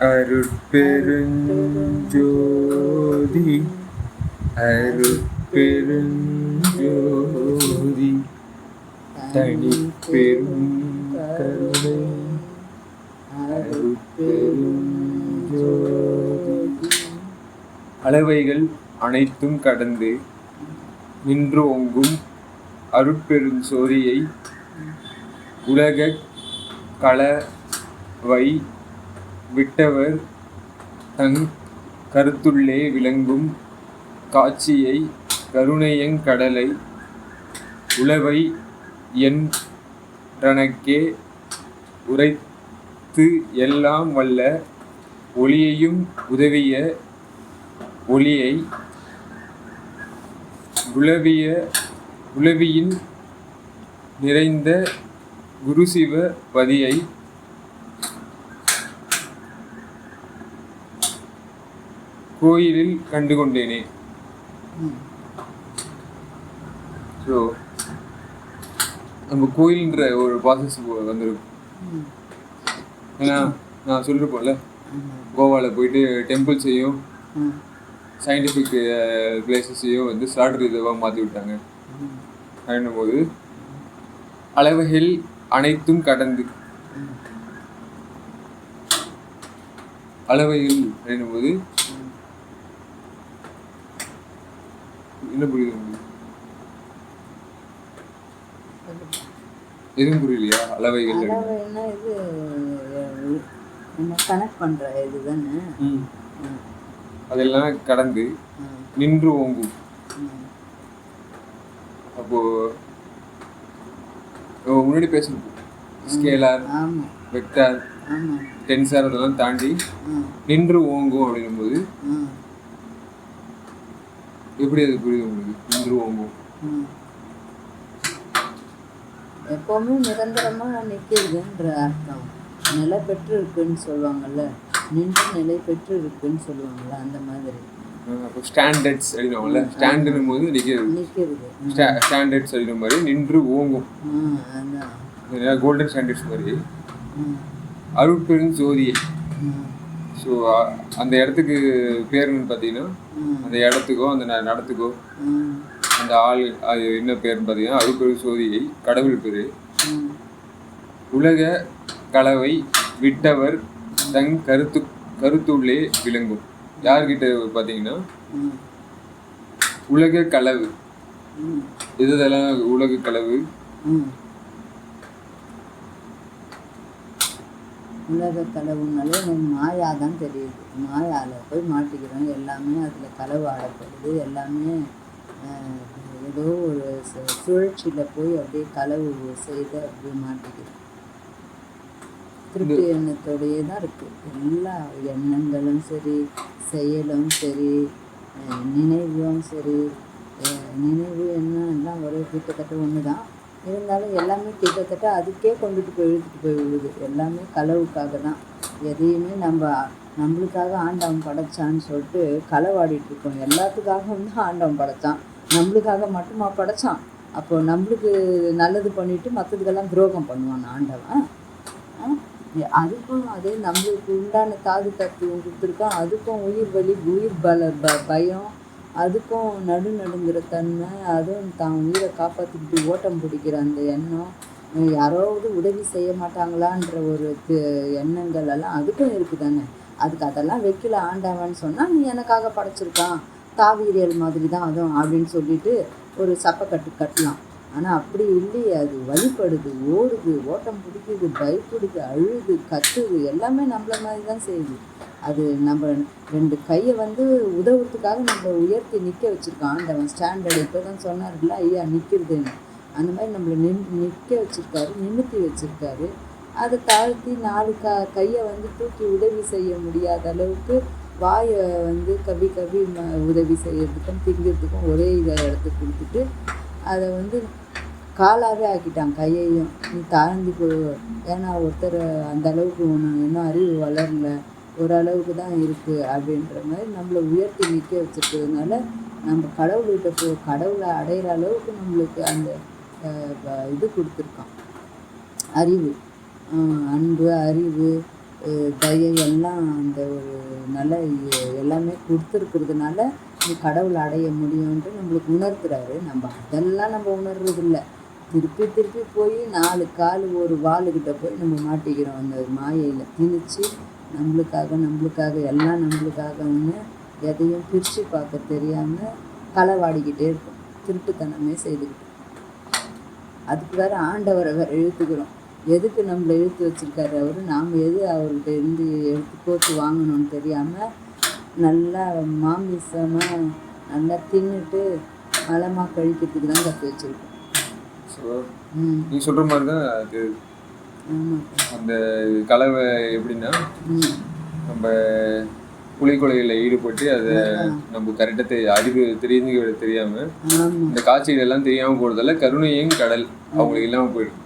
அருட்பெருஞ்சோதி அருட்பெருஞ்சோதி தனிப்பெரும் கருணை அருட்பெருஞ்சோதி. அளவைகள் அனைத்தும் கடந்து நின்று ஓங்கும் அருட்பெருஞ்சோதியை உலகக் களவை விட்டவர் தங் கருத்துள்ளே விளங்கும் காட்சியை கருணையங் கடலை உளவை என்றனக்கே உரைத்து எல்லாம் வல்ல ஒளியையும் உதவிய ஒளியை உளவியின் நிறைந்த குருசிவ பதியை கோயிலில் கண்டுகொண்டேனே. ஸோ நம்ம கோயில்ன்ற ஒரு ப்ராசஸ் வந்துருக்கும். ஏன்னா நான் சொல்லிருப்போம்ல, கோவாவில் போயிட்டு டெம்பிள்ஸையும் சயின்டிஃபிக் பிளேசஸையும் வந்து ஸ்லாட்டர் இதுவாக மாற்றி விட்டாங்க அப்படின்னும் போது அளவைகள் அனைத்தும் கடந்து அளவைகள் அப்படின்னும் போது என்ன புரியுது உங்களுக்கு? எதுவும் புரியலையா? அளவைகள் இது கனெக்ட் பண்ற இதுதானே. அதெல்லாம் கடந்து நின்று ஓங்கும். அப்போ முன்னாடி பேசணும், ஸ்கேலார், வெக்டார், டென்சார் அதெல்லாம் தாண்டி நின்று ஓங்கும் அப்படின்னும் போது எப்படி அது புரியுது உங்களுக்கு? நின்று ஓங்கும் எப்பவுமே நிரந்தரமா நிற்கிறதுன்ற அர்த்தம். நிலை பெற்று இருக்குன்னு சொல்லுவாங்கல்ல, நின்று நிலை பெற்று இருக்குன்னு சொல்லுவாங்கல்ல, அந்த மாதிரி. அப்போ ஸ்டாண்டர்ட்ஸ் அப்படின்னுவாங்கல்ல, ஸ்டாண்டுன்னும் போது நிற்கிறது. ஸ்டாண்டர்ட்ஸ் அப்படின்ற மாதிரி நின்று ஓங்கும். அதான் கோல்டன் ஸ்டாண்டர்ட்ஸ் மாதிரி அருட்பெருஞ்சோதியை. ஸோ அந்த இடத்துக்கு பேர் என்னன்னு பார்த்தீங்கன்னா, அந்த இடத்துக்கோ அந்த நடத்துக்கோ அந்த ஆள் அது என்ன பேர்னு பார்த்தீங்கன்னா அருட்பெருஞ்சோதியை, கடவுள் பேர். உலக களவை விட்டவர் தங் கருத்துள்ளே விளங்கும். யார்கிட்ட பார்த்தீங்கன்னா உலக களவு. இதெல்லாம் உலக களவு. உலக களவுனாலே மாயா தான் தெரியுது. மாயாவில் போய் மாட்டிக்கிறோம். எல்லாமே அதில் களவு ஆடப்படுது. எல்லாமே ஏதோ ஒரு சுழற்சியில் போய் அப்படியே களவு செய்து அப்படியே மாட்டிக்கிறோம். திருப்தி எண்ணத்தோடையே தான் இருக்குது. எல்லா எண்ணங்களும் சரி, செயலும் சரி, நினைவும் சரி. நினைவு எண்ணம் எல்லாம் ஒரே கிட்டத்தட்ட ஒன்று தான். இருந்தாலும் எல்லாமே கிட்டத்தட்ட அதுக்கே கொண்டுட்டு போய் இழுத்துட்டு போய் விழுது. எல்லாமே களவுக்காக தான். எதையுமே நம்மளுக்காக ஆண்டவன் படைச்சான்னு சொல்லிட்டு களவாடிட்டு இருக்கோம். எல்லாத்துக்காகவும் தான் ஆண்டவன் படைச்சான். நம்மளுக்காக மட்டுமா படைச்சான்? அப்போது நம்மளுக்கு நல்லது பண்ணிவிட்டு மற்றதுக்கெல்லாம் துரோகம் பண்ணுவான் ஆண்டவன். அதுக்கும் அதே நம்மளுக்கு உண்டான தாது தத்துவம் கொடுத்துருக்கான். அதுக்கும் உயிர் வலி, உயிர் பயம், அதுக்கும் நடுங்கிற தன்மை, அதுவும் தான் உயிரை காப்பாற்றிக்கிட்டு ஓட்டம் பிடிக்கிற அந்த எண்ணம், யாராவது உதவி செய்ய மாட்டாங்களான்ற ஒரு எண்ணங்கள் எல்லாம் அதுக்கும் இருக்குது தானே. அதுக்கு அதெல்லாம் வைக்கல ஆண்டவன் சொன்னால், நீ எனக்காக படைச்சிருக்கான், தாவீரியல் மாதிரி தான் அதுவும் அப்படின்னு சொல்லிட்டு ஒரு சப்பக்கட்டு கட்டலாம். ஆனால் அப்படி இல்லையே. அது வழிபடுது, ஓடுது, ஓட்டம் பிடிக்குது, பயப்படுது, அழுது, கத்துது, எல்லாமே நம்மள மாதிரி தான் செய்யுது. அது நம்ம 2 கையை வந்து உதவுறதுக்காக நம்ம உயர்த்தி நிற்க வச்சுருக்கோம் ஆண்டவன். ஸ்டாண்டர்டு இப்போ தான் சொன்னார்ல ஐயா நிற்கிறதுன்னு. அந்த மாதிரி நம்மளை நிற்க வச்சுருக்காரு, நிமித்தி வச்சுருக்காரு. அதை தாழ்த்தி 4 கையை வந்து தூக்கி உதவி செய்ய முடியாத அளவுக்கு வாயை வந்து கவி உதவி செய்யறதுக்கும் திங்கிறதுக்கும் ஒரே இதை எடுத்து கொடுத்துட்டு அதை வந்து காலாகவே ஆக்கிட்டான் கையையும். நீ தாழ்ந்து போ, ஏன்னா ஒருத்தர் அந்த அளவுக்கு ஒன்று இன்னும் அறிவு வளரல, ஓரளவுக்கு தான் இருக்குது அப்படின்ற மாதிரி நம்மளை உயர்த்தி நிற்க வச்சுருக்கிறதுனால நம்ம கடவுள்கிட்ட கடவுளை அடையிற அளவுக்கு நம்மளுக்கு அந்த இது கொடுத்துருக்கான். அறிவு, அன்பு, அறிவு, தயை எல்லாம் அந்த ஒரு நல்ல எல்லாமே கொடுத்துருக்கிறதுனால நீ கடவுளை அடைய முடியும்ன்ட்டு நம்மளுக்கு உணர்த்துறாரு. நம்ம அதெல்லாம் நம்ம உணர்றதில்ல. திருப்பி திருப்பி போய் 4 கால் ஒரு வாளுக்கிட்ட போய் நம்ம மாட்டிக்கிறோம். அந்த மாயையில் திணிச்சு நம்மளுக்காக எல்லாம் நம்மளுக்காகன்னு எதையும் பிரித்து பார்க்க தெரியாமல் களவாடிக்கிட்டே இருக்கும். திருட்டுத்தனமே செய்துக்கிட்டு அதுக்கு வேறு ஆண்டவரை வேறு இழுத்துக்கிறோம். எதுக்கு நம்மளை இழுத்து வச்சுருக்காரு அவர்? நாம் எது அவர்கிட்ட இருந்து எடுத்து கோத்து வாங்கணும்னு தெரியாமல் நல்லா மாமிசமாக நல்லா தின்னுட்டு மலமாக கழிக்கிறதுக்கு தான் கற்று வச்சுருக்கோம். நீ சொல்கிற மாதிரி தான் அது. அந்த கலவை எப்படின்னா நம்ம புலிக்கொலைகளில் ஈடுபட்டு அதை நம்ம கரெக்டாக அறிவு தெரியாம இந்த காட்சிகள் எல்லாம் தெரியாம போறதால கருணையும் கடல் அவங்களுக்கு இல்லாம போயிடும்.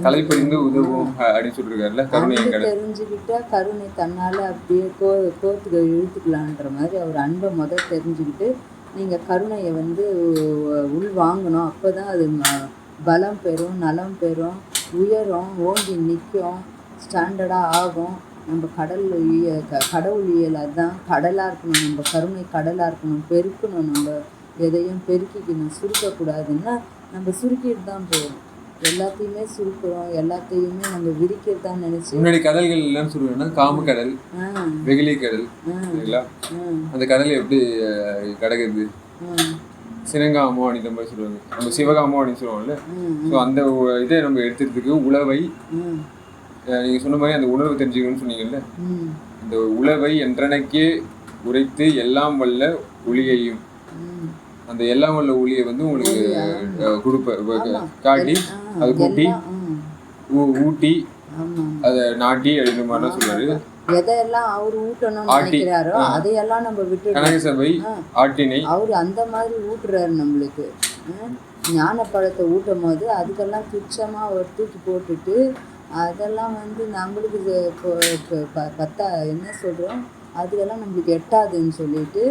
கலைப்பறிந்து உதவும் அப்படின்னு சொல்லிருக்காருல்ல, கருணையும் கடல். தெரிஞ்சுக்கிட்டா கருணை தன்னால அப்படியே கோத்துக்க இழுத்துக்கலான்ற மாதிரி அவர் அன்பை தெரிஞ்சுக்கிட்டு நீங்க கருணையை உள் வாங்கணும். அப்போதான் அது பலம் பெறும், நலம் பெறும், உயரும், ஓங்கி நிற்கும், ஸ்டாண்டர்டாக ஆகும். நம்ம கடவுளியல் அதுதான். கடலாக இருக்கணும், நம்ம கருணை கடலாக இருக்கணும், பெருக்கணும், நம்ம எதையும் பெருக்கிக்கணும். சுருக்கக்கூடாதுன்னா நம்ம சுருக்கிட்டு தான் போகணும். எல்லாத்தையுமே சுருக்கிறோம், எல்லாத்தையுமே நம்ம விரிக்கிறது தான் நினைச்சு. முன்னாடி கடல்கள் இல்லைன்னு சொல்லுவேன்னா காமக்கடல், வெகுளி கடல், அந்த கடல் எப்படி கிடக்குது சினங்காமோ அப்படின்ற மாதிரி சொல்லுவாங்க. நம்ம சிவகாமோ அப்படின்னு சொல்லுவாங்கல்ல. ஸோ அந்த இதை நம்ம எடுத்துறதுக்கு உழவை நீங்க சொன்ன மாதிரி அந்த உணர்வு தெரிஞ்சுக்கணும்னு சொன்னீங்கல்ல. இந்த உழவை என்றனைக்கே உரைத்து எல்லாம் வல்ல ஒளியையும் அந்த எல்லாம் வல்ல ஒளியை உங்களுக்கு காட்டி அதை கூட்டி ஊட்டி அதை நாட்டி அப்படின்ற மாதிரிலாம் சொல்லுவாரு. எதையெல்லாம் அவர் ஊட்டணும்னு நினைக்கிறாரோ அதையெல்லாம் நம்ம விட்டு கனகசபை ஆட்டினை அவர் அந்த மாதிரி ஊட்டுறாரு நம்மளுக்கு. ஞான பழத்தை ஊட்டும் போது அதுக்கெல்லாம் துச்சமா அவர் தூக்கி போட்டுட்டு அதெல்லாம் நம்மளுக்கு பத்தா என்ன சொல்கிறோம் அதுக்கெல்லாம் நம்மளுக்கு எட்டாதுன்னு சொல்லிட்டு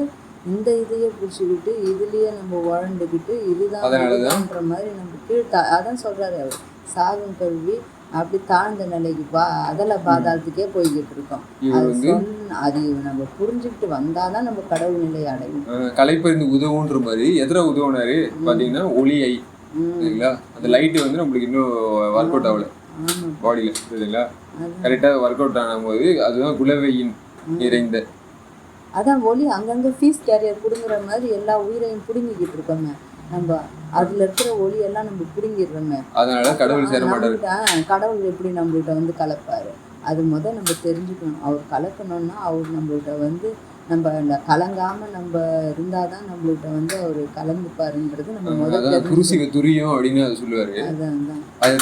இந்த இதையே பிடிச்சிக்கிட்டு இதுலேயே நம்ம உழண்டுக்கிட்டு இதுதான்ன்ற மாதிரி நம்ம அதான் சொல்கிறாரு அவர். சாகும் கல்வி அப்படி தாழ்ந்த நிலைக்கு பாதாளத்துக்கே போய்கிட்டு இருக்கோம். அது நம்ம புரிஞ்சுக்கிட்டு வந்தாதான் நம்ம கடவுள் நிலையை அடையும். கலைப்பறிந்து உதவுன்ற மாதிரி எதிர உதவுனாரு பார்த்தீங்கன்னா ஒளியை சரிங்களா. அந்த லைட்டு நம்மளுக்கு இன்னும் ஒர்க் அவுட் ஆகல பாடியில சரிங்களா. கரெக்டாக ஒர்க் அவுட் ஆன போது அதுதான் குலவையின் நிறைந்த அதான் ஒளி. அங்கங்கே ஃபீஸ் கேரியர் பிடுங்குற மாதிரி எல்லா உயிரையும் பிடுங்கிக்கிட்டு இருக்கோங்க நம்ம. அதுல இருக்கிற ஒளியெல்லாம் நம்ம பிடுங்கிடுறோங்க. அதனால கடவுள் சேர மாட்டாரு. கடவுள் எப்படி நம்மள்கிட்ட கலப்பாரு அது நம்ம தெரிஞ்சுக்கணும். அவர் கலக்கணும்னா அவர் நம்மள்கிட்ட நம்ம கலங்காம நம்ம இருந்தாதான் நம்மள்கிட்ட அவர் கலந்துப்பாருன்றது நம்ம குருசிவ துரியம் அப்படின்னு அது சொல்லுவாரு. அது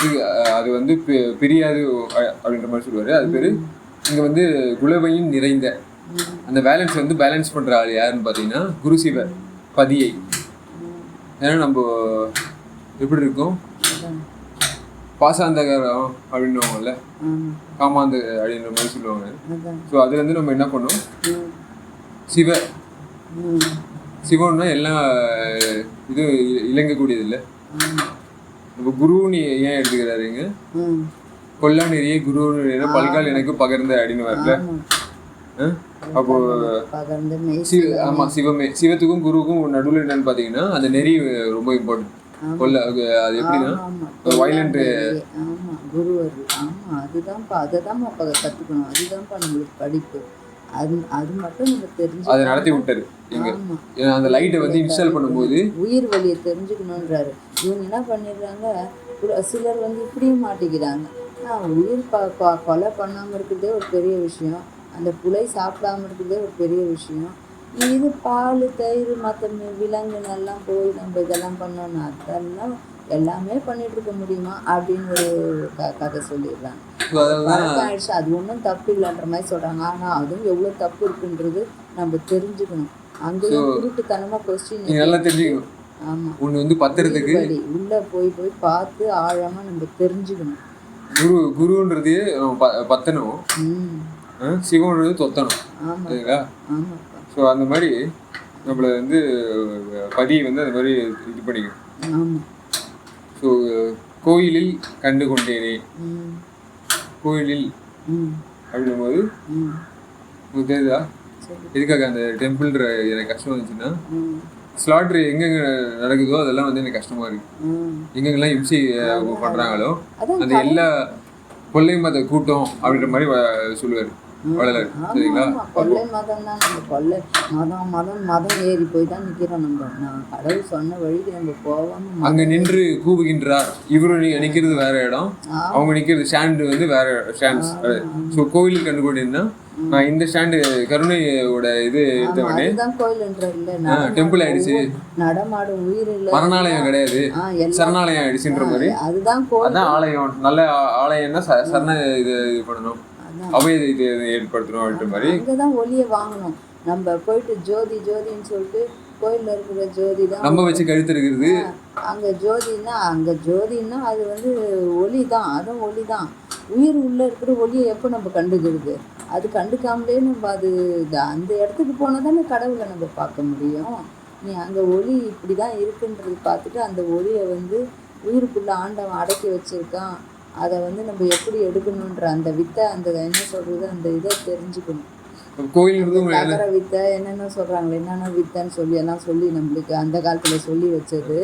பிரியாது அப்படின்ற மாதிரி சொல்லுவாரு. அது பேரு இங்க குலவையும் நிறைந்த அந்த பேலன்ஸ் பண்ற ஆள் யாருன்னு பாத்தீங்கன்னா குருசிவ பதியை. ஏன்னா நம்ம எப்படி இருக்கோம் பாசாந்தகரம் அப்படின்னுவாங்கல்ல, காமாந்த அப்படின்ற மாதிரி சொல்லுவாங்க. ஸோ அதுல நம்ம என்ன பண்ணோம் சிவன்னா எல்லாம் இது இலங்கக்கூடியது இல்லை. நம்ம குருன்னு ஏன் எடுத்துக்கிறாருங்க? கொல்லா நிறைய குரு பல்கால் எனக்கு பகர்ந்த அப்படின்னு வரல. அப்போ ஆமா சிவத்துக்கும் குருவுக்கும் நடுவில் என்னன்னு பாத்தீங்கன்னா அந்த நெறி ரொம்ப இம்பார்ட்டன்ட். கொல்ல அது எப்படின்னா வயலண்ட் அதுதான்ப்பா கத்துக்கணும். அதுதான்ப்பா நம்மளுக்கு படிப்பு. அது மட்டும் நம்ம தெரிஞ்சு அதை நடத்தி விட்டாரு. அந்த லைட்டை இன்ஸ்டால் பண்ணும்போது உயிர் வலியை தெரிஞ்சுக்கணுன்றாரு. இவங்க என்ன பண்ணிடுறாங்க, சிலர் இப்படியும் மாட்டிக்கிறாங்க. உயிர் கொலை பண்ணாமல் இருக்கிறதே ஒரு பெரிய விஷயம், அந்த புலை சாப்பிடாம இருக்கிறதே ஒரு பெரிய விஷயம். இது பால் தயிர் மற்ற விலங்குனெல்லாம் போய் நம்ம இதெல்லாம் பண்ணோம்னா அதெல்லாம் எல்லாமே பண்ணிட்டு இருக்க முடியுமா அப்படின்னு ஒரு கதை சொல்லிடுறாங்க. ஆயிடுச்சு, அது ஒன்றும் தப்பு இல்லைன்ற மாதிரி சொல்றாங்க. ஆனா அதுவும் எவ்வளவு தப்பு இருக்குன்றது நம்ம தெரிஞ்சுக்கணும். அங்கேயும் குருட்டுத்தனமா கொஸ்டின் தெரிஞ்சுக்கணும். ஆமா, ஒண்ணு பத்திரத்துக்கு உள்ள போய் பார்த்து ஆழமா நம்ம தெரிஞ்சுக்கணும். குருன்றது பத்தணும், சிவன்றது தொத்தணும். சரிங்களா? ஸோ அந்த மாதிரி நம்மளை பதியை அந்த மாதிரி இது பண்ணிக்கணும். ஸோ கோயிலில் கண்டு கொண்டேனே, கோயிலில் ம் அப்படிங்கும்போது ம் உங்களுக்கு தெரியுதா சரி எதுக்காக அந்த டெம்பிள்ன்ற எனக்கு கஷ்டம் வந்துச்சுன்னா, ம் ஸ்லாட்ரு எங்கெங்க நடக்குதோ அதெல்லாம் வந்து எனக்கு கஷ்டமா இருக்கு. ம் எங்கெங்கெல்லாம் இம்சை அவங்க பண்றாங்களோ அதான் அந்த எல்லா கொள்ளை மத கூட்டம் அப்படின்ற மாதிரி சொல்லுவாரு வள்ளலார். ஆமாம் சரிங்களா? ஆமாம் கொள்ளை மதம் தான். நம்ம கொள்ளை மதம் ஏறி போய் தான் நிற்கிறோம். நான் கடவுள் சொன்ன வழிக்கு நம்ம போகாமல் அங்க நின்று கூவுகின்றார். இவரு நிக்கிறது வேற இடம், அவங்க நிக்கிறது ஸ்டாண்டு வந்து வேற ஸ்டாண்ட்ஸ். ஸோ கோவில் கண்டு கொண்டீங்கன்னா நான் இந்த ஸ்டாண்டு கருணையோட இது எடுத்தவனே அதுதான் கோயில்ன்ற டெம்பிள் ஆயிடுச்சு, நடமாடும் உயிர் இல்லை, மரணாலயம் கிடையாது, சரணாலயம் ஆயிடுச்சுன்ற மாதிரி. அதுதான் கோயில். அதான் ஆலயம். நல்ல ஆலயம்னா சரண இது பண்ணணும், அவைய இது ஏற்படுத்தணும் அப்படின்ற மாதிரி. அங்கதான் ஒளியை வாங்கணும். நம்ம போயிட்டு ஜோதி ஜோதின்னு சொல்லிட்டு கோயில்ல இருக்கிற ஜோதி தான் நம்ம வச்சு கழுத்து இருக்கிறது. அங்க ஜோதின்னா அது வந்து ஒளி தான். அதுவும் ஒளி தான். உயிர் உள்ள இருக்கிற ஒளியை எப்போ நம்ம கண்டுக்கிறது? அது கண்டுக்காமலே நம்ம அந்த இடத்துக்கு போனால் தானே கடவுளை நம்ம பார்க்க முடியும். நீ அங்கே ஒளி இப்படி தான் இருக்குன்றது பார்த்துட்டு அந்த ஒளியை வந்து உயிருக்குள்ளே ஆண்டவன் அடக்கி வச்சிருக்கான். அதை வந்து நம்ம எப்படி எடுக்கணுன்ற அந்த வித்தை, அந்த என்ன சொல்கிறது, அந்த இதை தெரிஞ்சுக்கணும். கோயில் தகர வித்தை என்னென்ன சொல்கிறாங்களே, என்னென்ன வித்தைன்னு சொல்லி நம்மளுக்கு அந்த காலத்தில் சொல்லி வச்சது,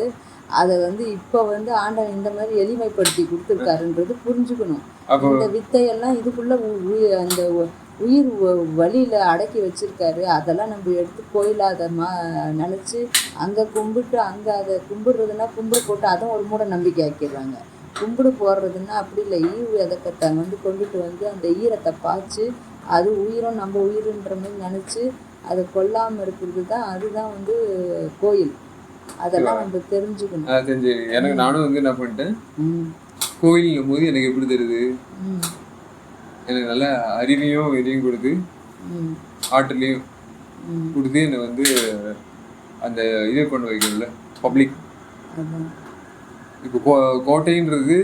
அதை வந்து இப்போ வந்து ஆண்டவன் இந்த மாதிரி எளிமைப்படுத்தி கொடுத்துருக்காருன்றது புரிஞ்சுக்கணும். இந்த வித்தையெல்லாம் இதுக்குள்ளே அந்த உயிர் வழியில் அடக்கி வச்சிருக்காரு. அதெல்லாம் நம்ம எடுத்து கோயிலாதமாக நினச்சி அங்கே கும்பிட்டு அங்கே அதை கும்பிடுறதுன்னா கும்பிடு போட்டு அதுவும் ஒரு மூட நம்பிக்கை ஆக்கிடுறாங்க. கும்பிடு போடுறதுன்னா அப்படி இல்லை, விதக்கத்தை வந்து கொண்டுட்டு வந்து அந்த ஈரத்தை பாய்ச்சி அது உயிரும் நம்ம உயிருன்ற மாதிரி நினச்சி அதை கொல்லாமல் இருக்கிறது தான், அதுதான் வந்து கோயில். அதெல்லாம் நம்ம தெரிஞ்சுக்கணும். எனக்கு நானும் வந்து என்ன பண்ணிட்டேன், கோயிலும் போது எனக்கு எப்படி தெரியுது, எனக்கு நல்ல அறிவையும் இதையும் கொடுத்து ஆற்றலையும் கொடுத்து என்னை வந்து அந்த இதை பண்ண வைக்கணும்ல பப்ளிக். இப்போ கோட்டைன்றது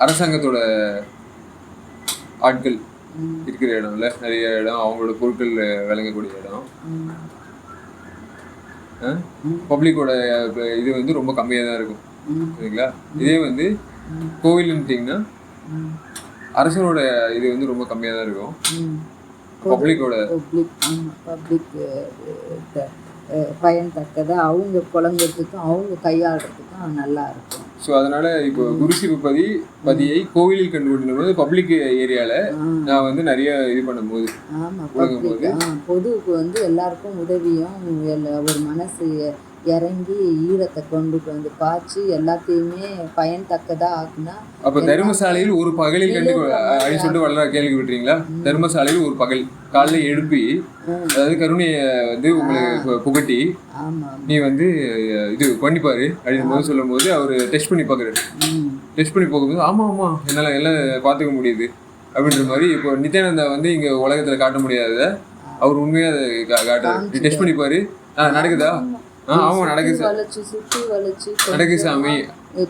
அரசாங்கத்தோட ஆட்கள் இருக்கிற இடம்ல, நிறைய இடம் அவங்களோட பொருட்கள் விளங்கக்கூடிய இடம். பப்ளிக்கோட இது வந்து ரொம்ப கம்மியாக தான் இருக்கும், சரிங்களா? இதே வந்து கோவில்ன்ட்டிங்கன்னா அரசனோட இது வந்து ரொம்ப கம்மியாக தான் இருக்கும். பப்ளிக்கோட பப்ளிக் பயன்தக்கதை அவங்க புழங்கிறதுக்கும் அவங்க கையாளுறதுக்கும் நல்லா இருக்கும். ஸோ அதனால இப்போ குருசிவபதியை கோவிலில் கண்டுபிடிக்கும் போது பப்ளிக் ஏரியாவில் நான் வந்து நிறைய இது பண்ணும்போது பொதுவுக்கு வந்து எல்லாருக்கும் உதவியும் ஒரு மனசு இறங்கி ஈரத்தை கொண்டுட்டு வந்து பாய்ச்சி எல்லாத்தையுமே பயன்தக்கதா ஆக்குனா. அப்ப தர்மசாலையில் ஒரு பகலில் அப்படின்னு சொல்லிட்டு வளர கேள்வி விட்டுறீங்களா? தர்மசாலையில் ஒரு பகல் காலைல எழுப்பி, அதாவது கருணையை வந்து உங்களுக்கு புகட்டி நீ வந்து இது பண்ணிப்பாரு அப்படின்னு போது சொல்லும் போது அவரு டெஸ்ட் பண்ணி பாக்குறாரு. டெஸ்ட் பண்ணி போகும்போது ஆமா ஆமா என்னால எல்லாம் பாத்துக்க முடியுது அப்படின்ற மாதிரி. இப்போ நித்யானந்தா வந்து இங்க உலகத்துல காட்ட முடியாத அவர் உண்மையா அதை காட்டுறாரு. டெஸ்ட் பண்ணி பாரு, நடக்குதா? சுத்தி வளைச்சு சாமி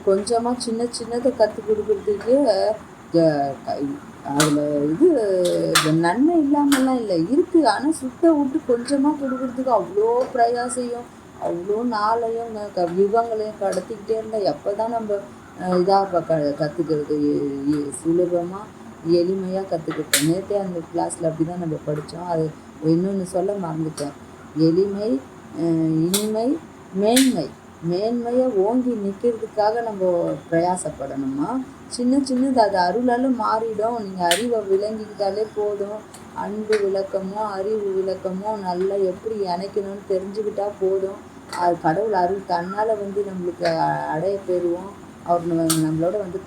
கொஞ்சமா சின்னதை கத்து கொடுக்கறதுக்கு அதுல இது நன்மை இல்லாமலாம் இல்லை இருக்கு. ஆனா சுத்த விட்டு கொஞ்சமா கொடுக்கறதுக்கு அவ்வளோ பிரயாசையும் அவ்வளோ நாளையும் யுகங்களையும் கடத்திக்கிட்டே இருந்தா எப்பதான் நம்ம இதாக கத்துக்கிறது? சுலபமா எளிமையா கத்துக்கிட்டோம். நேற்றே அந்த கிளாஸ்ல அப்படிதான் நம்ம படித்தோம். அது இன்னொன்று சொல்ல மறந்துட்டேன். எளிமை, இனிமை, மேன்மையை ஓங்கி நிற்கிறதுக்காக நம்ம பிரயாசப்படணுமா? சின்னது அது அருளால் மாறிடும். நீங்கள் அறிவை விளங்கிக்கிட்டாலே போதும். அன்பு விளக்கமோ அறிவு விளக்கமோ நல்லா எப்படி இணைக்கணும்னு தெரிஞ்சுக்கிட்டா போதும். அது கடவுள் அருள் தன்னால் வந்து நம்மளுக்கு அடைய பெறுவோம். அவர் நம்மளோட வந்து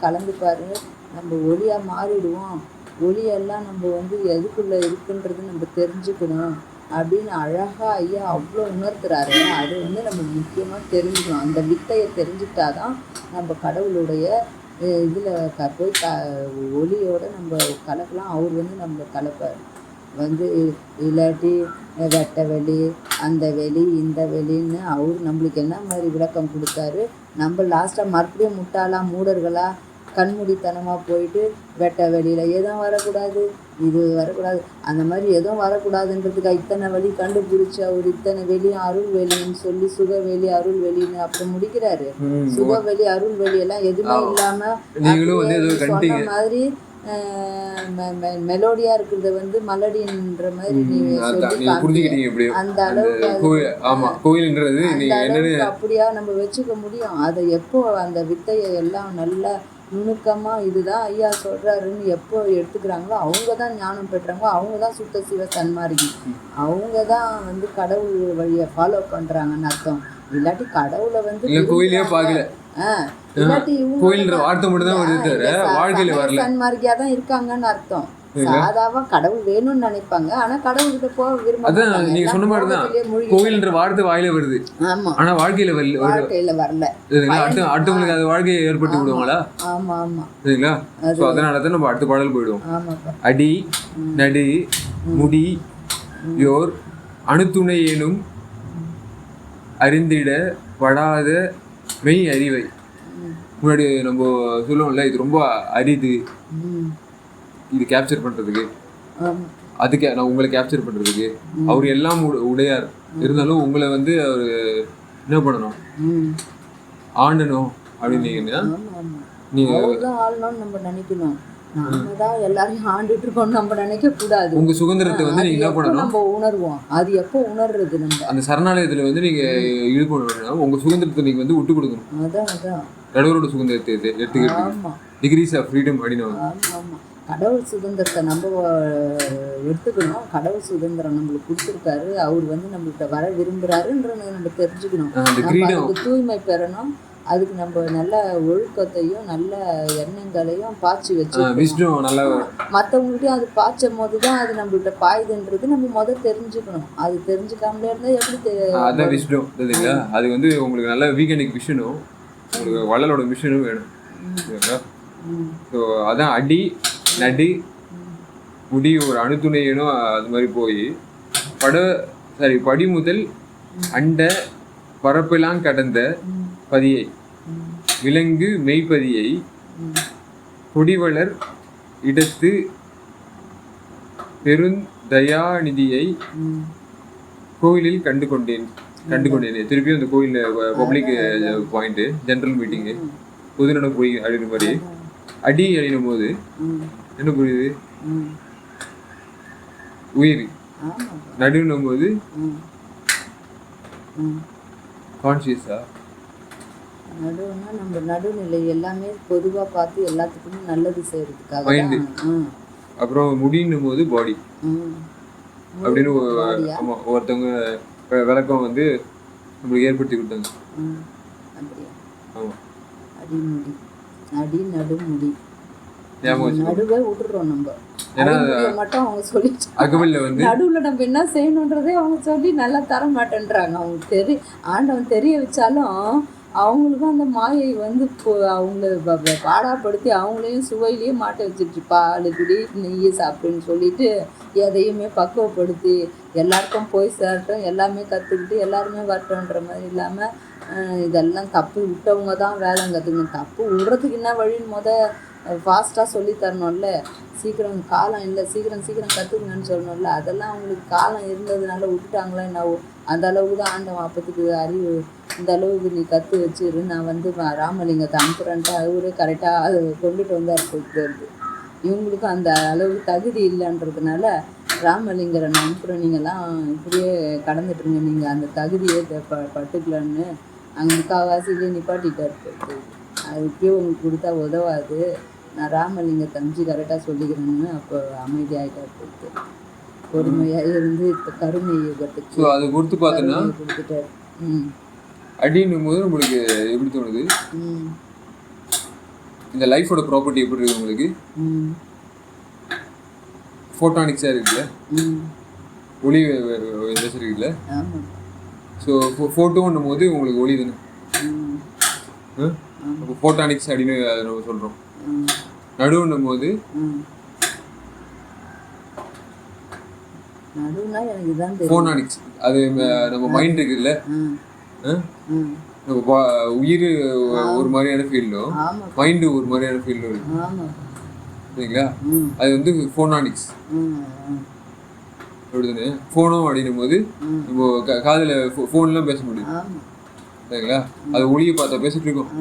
கலந்துப்பார். நம்ம ஒளியாக மாறிடுவோம். ஒளியெல்லாம் நம்ம வந்து எதுக்குள்ளே இருக்குன்றது நம்ம தெரிஞ்சுக்கணும் அப்படின்னு அழகாக ஐயா அவ்வளோ உணர்த்துறாரு. அது வந்து நம்ம முக்கியமாக தெரிஞ்சுக்கணும். அந்த வித்தையை தெரிஞ்சுக்கிட்டாதான் நம்ம கடவுளுடைய இதில் போய் ஒளியோடு நம்ம கலக்கலாம். அவர் வந்து நம்ம கலப்பார் வந்து. இல்லாட்டி வெட்ட வெளி, அந்த வெளி, இந்த வெளின்னு அவர் நம்மளுக்கு என்ன மாதிரி விளக்கம் கொடுத்தாரு. நம்ம லாஸ்ட்டாக மறுபடியும் மூடர்களா கண்மூடித்தனமாக போயிட்டு வெட்ட வெளியில் எதுவும் வரக்கூடாது, இது வரக்கூடாது, அந்த மாதிரி எதுவும் வரக்கூடாதுன்றதுக்கு இத்தனை வழி கண்டுபிடிச்சி அவர் இத்தனை வெளியும் அருள் வெளின்னு சொல்லி சுகவெளி அருள் வெளின்னு அப்போ முடிக்கிறாரு. சுகவெளி அருள் வெளியெல்லாம் எதுவுமே இல்லாமல் சொன்ன மாதிரி மெலோடியாக இருக்கிறத வந்து மலடின்ற மாதிரி நீ சொல்லி நீங்க புரிஞ்சுக்கிட்டீங்க எப்படி அந்த அளவுக்கு ஆமா கோயில்ன்றது நீங்க என்னன்னு அப்படியா நம்ம வச்சுக்க முடியும். அதை எப்போ அந்த வித்தையை எல்லாம் நல்லா நுணுக்கமாக இதுதான் ஐயா சொல்கிறாருன்னு எப்போ எடுத்துக்கிறாங்களோ அவங்க தான் ஞானம் பெற்றவங்க, அவங்க தான் சுத்த சிவ சன்மார்க்கி, அவங்க தான் வந்து கடவுள் வழியை ஃபாலோ பண்ணுறாங்கன்னு அர்த்தம். இல்லாட்டி கடவுளை வந்து கோயிலே பார்க்கல, இல்லாட்டி கோயில்ன்ற வார்த்தை மட்டும் தான் வருது தவிர வாழ்க்கையில வரல, சன்மார்க்கியா தான் இருக்காங்கன்னு அர்த்தம். சாதாவா கடவுள் வேணும்னு நினைப்பாங்க, ஆனா கடவுள்கிட்ட போக விரும்ப. அதான் நீங்க சொன்ன மாதிரி தான் கோயில்ன்ற வார்த்தை வாயில வருது, ஆமா, ஆனா வாழ்க்கையில வரல. அடுத்தவங்களுக்கு அது வாழ்க்கையை ஏற்படுத்தி விடுவாங்களா? ஆமா ஆமா, சரிங்களா? சோ அதனாலதான் நம்ம அடுத்த பாடல் போயிடுவோம். அடி நடு முடி யோர் அணுத்துணை எனும் அறிந்திட படாத மெய் அறிவை. முன்னாடி நம்ம சொல்லுவோம்ல, இது ரொம்ப அரிது இது கேப்சர் பண்றதுக்கு, அதுக்கு நான் உங்களை கேப்சர் பண்றதுக்கு அவர் எல்லாம் உடையார் இருந்தாலும் உங்களை வந்து அவரு என்ன பண்ணணும், ஆண்டணும் அப்படின்னு நீங்க ஆளணும்னு நம்ம நினைக்கணும். நாம தான் எல்லாரையும் ஆண்டுட்டு இருக்கோம் நம்ம நினைக்க கூடாது. உங்க சுதந்திரத்தை வந்து நீங்க என்ன பண்ணணும், நம்ம உணர்வோம். அது எப்போ உணர்றது? நம்ம அந்த சரணாலயத்துல வந்து நீங்க ஈடுபடணும், உங்க சுதந்திரத்தை நீங்க வந்து விட்டு கொடுக்கணும். அதான் கடவுளோட சுதந்திரத்தை எடுத்துக்கிட்டு டிகிரிஸ் ஆஃப் ஃப்ரீடம் அப்படின்னு. கடவுள் சுதந்திரத்தை நம்ம எடுத்துக்கணும். கடவுள் சுதந்திரம் நம்மளுக்கு கொடுத்துருக்காரு, அவர் வந்து நம்மள்கிட்ட வர விரும்புகிறாருன்றத நம்ம தெரிஞ்சுக்கணும். அதுக்கு தூய்மை பெறணும், அதுக்கு நம்ம நல்ல ஒழுக்கத்தையும் நல்ல எண்ணங்களையும் பாய்ச்சி வச்சு மற்றவங்கள்ட்டையும் அது பாய்ச்சும் போது தான் அது நம்மள்கிட்ட பாயுதுன்றது நம்ம தெரிஞ்சுக்கணும். அது தெரிஞ்சுக்காமலே இருந்தால் எப்படி அதான் விஷயம் இல்லைங்களா? அது வந்து உங்களுக்கு நல்ல வீக்கெண்டுக்கு விஷனும் உங்களுக்கு வள்ளலோட மிஷனும் வேணும். ஸோ அதான் அடி நடு முடி ஒரு அணுத்துணையனும் அது மாதிரி போய் படி முதல் அண்ட பரப்பெல்லாம் கடந்த பதியை விலங்கு மெய்ப்பதியை கொடிவளர் இடத்து பெருந்தயாநிதியை கோயிலில் கண்டு கொண்டேன். திருப்பியும் அந்த கோயிலில் பப்ளிக் பாயிண்ட்டு ஜென்ரல் மீட்டிங்கு பொதுநட போய் அப்படின்ற மாதிரி அடி அழினும் போது என்ன புரியுது, உயிர் நடுனும் போது கான்சியஸா நடுவுன்னா நம்ம நடுநிலை எல்லாமே பொதுவாக பார்த்து எல்லாத்துக்குமே நல்லது செய்யறதுக்காக மைண்டு. அப்புறம் முடின்னும் போது பாடி அப்படின்னு ஒருத்தவங்க விளக்கம் வந்து நம்மளுக்கு ஏற்படுத்தி கொடுத்தாங்க. ஆமாம், அடிமுடி அடி நடுமுடி நடுவே விட்டுறோம் நம்ம. மட்டும் அவங்க சொல்லிட்டு நடுவுல நம்ம என்ன செய்யணுன்றதே அவங்க சொல்லி நல்லா தர மாட்டேன்றாங்க. அவங்க ஆண்டவன் தெரிய வச்சாலும் அவங்களுக்கும் அந்த மாயை வந்து அவங்கள பாடாப்படுத்தி அவங்களையும் சுவையிலையும் மாட்ட வச்சுட்டு பால் குடி நெய்யை சாப்பிடுன்னு சொல்லிட்டு எதையுமே பக்குவப்படுத்தி எல்லாருக்கும் போய் சேரட்டும், எல்லாமே கற்றுக்கிட்டு எல்லாருமே வரட்டும்ன்ற மாதிரி இல்லாமல் இதெல்லாம் தப்பு விட்டவங்க தான் வேலை கற்றுக்கணும். தப்பு விடுறதுக்கு என்ன வழின்னு ஃபாஸ்ட்டாக சொல்லி தரணும்ல. சீக்கிரம் காலம் இல்லை, சீக்கிரம் கற்றுக்குங்கன்னு சொல்லணும்ல. அதெல்லாம் அவங்களுக்கு காலம் இருந்ததுனால விட்டுட்டாங்களா என்னவோ. அந்த அளவுக்கு தான் ஆண்டவன் அப்பத்துக்கு அறிவு, இந்த அளவுக்கு நீ கற்று வச்சிரு, நான் வந்து ராமலிங்கத்தை அனுப்புகிறேன்ட்டு அவரே கரெக்டாக அதை கொண்டுட்டு வந்தார் போயிட்டு. இவங்களுக்கும் அந்த அளவுக்கு தகுதி இல்லைன்றதுனால ராமலிங்கரை அனுப்புகிற நீங்கள்லாம் இப்படியே கடந்துட்டுருங்க, நீங்கள் அந்த தகுதியே பட்டுக்கலன்னு அங்கே முக்கால்வாசியிலே நிப்பாட்டிட்டார் போயிட்டு. அது இப்படியே உங்களுக்கு கொடுத்தா உதவாது, நான் ராமலிங்கத்தை அனுப்பிச்சு கரெக்டாக சொல்லிக்கிறேன்னு அப்போ அமைதியாகிட்டார் போயிட்டு. பொறுமையாக இருந்து இப்போ கருணை யுகத்துக்கு அது கொடுத்து பார்த்தோன்னா கொடுத்துட்டார். அப்படின்னும் போது உங்களுக்கு எப்படி தோணுது, இந்த லைஃபோட ப்ராப்பர்ட்டி எப்படி இருக்குது உங்களுக்கு? ஃபோட்டானிக்ஸாக இருக்குல்ல, ஒளி இருக்குல்ல. ஸோ ஃபோட்டோன்னும் போது உங்களுக்கு ஒளி தானே. இப்போ ஃபோட்டானிக்ஸ் அப்படின்னு அதை நம்ம சொல்கிறோம். நடுவுன்னும் போது ஃபோனானிக்ஸ், அது நம்ம மைண்ட் இருக்குல்ல, நம்ம உயிர் ஒரு மாதிரியான ஃபீல்டும் மைண்டு ஒரு மாதிரியான ஃபீல்டும் இருக்கு சரிங்களா? அது வந்து ஃபோனானிக்ஸ் அப்படிதானே. ஃபோனும் அப்படின்னும் போது நம்ம காதில் ஃபோன்லாம் பேச முடியும் சரிங்களா? அது ஒளியை பார்த்தா பேசிட்டு இருக்கோம்,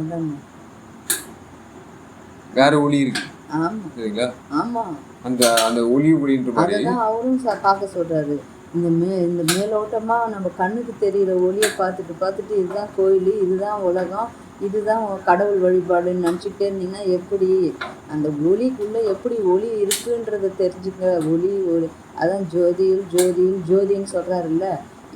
வேற ஒளி இருக்கு ஆமா சரிங்களா? ஆமா அந்த அந்த ஒளி ஒளின்ற மாதிரி அததான் அவரும் பார்க்க சொல்றாரு. இந்த மேலோட்டமா நம்ம கண்ணுக்கு தெரியிற ஒளியை பார்த்துட்டு பார்த்துட்டு இதுதான் கோயில், இதுதான் உலகம், இதுதான் கடவுள் வழிபாடுன்னு நினச்சிக்கிட்டே இருந்தீங்கன்னா எப்படி அந்த ஒளிக்குள்ள எப்படி ஒளி இருக்குன்றத தெரிஞ்சுக்க. ஒளி அதான் ஜோதியில் ஜோதியில் ஜோதின்னு சொல்றாருல்ல.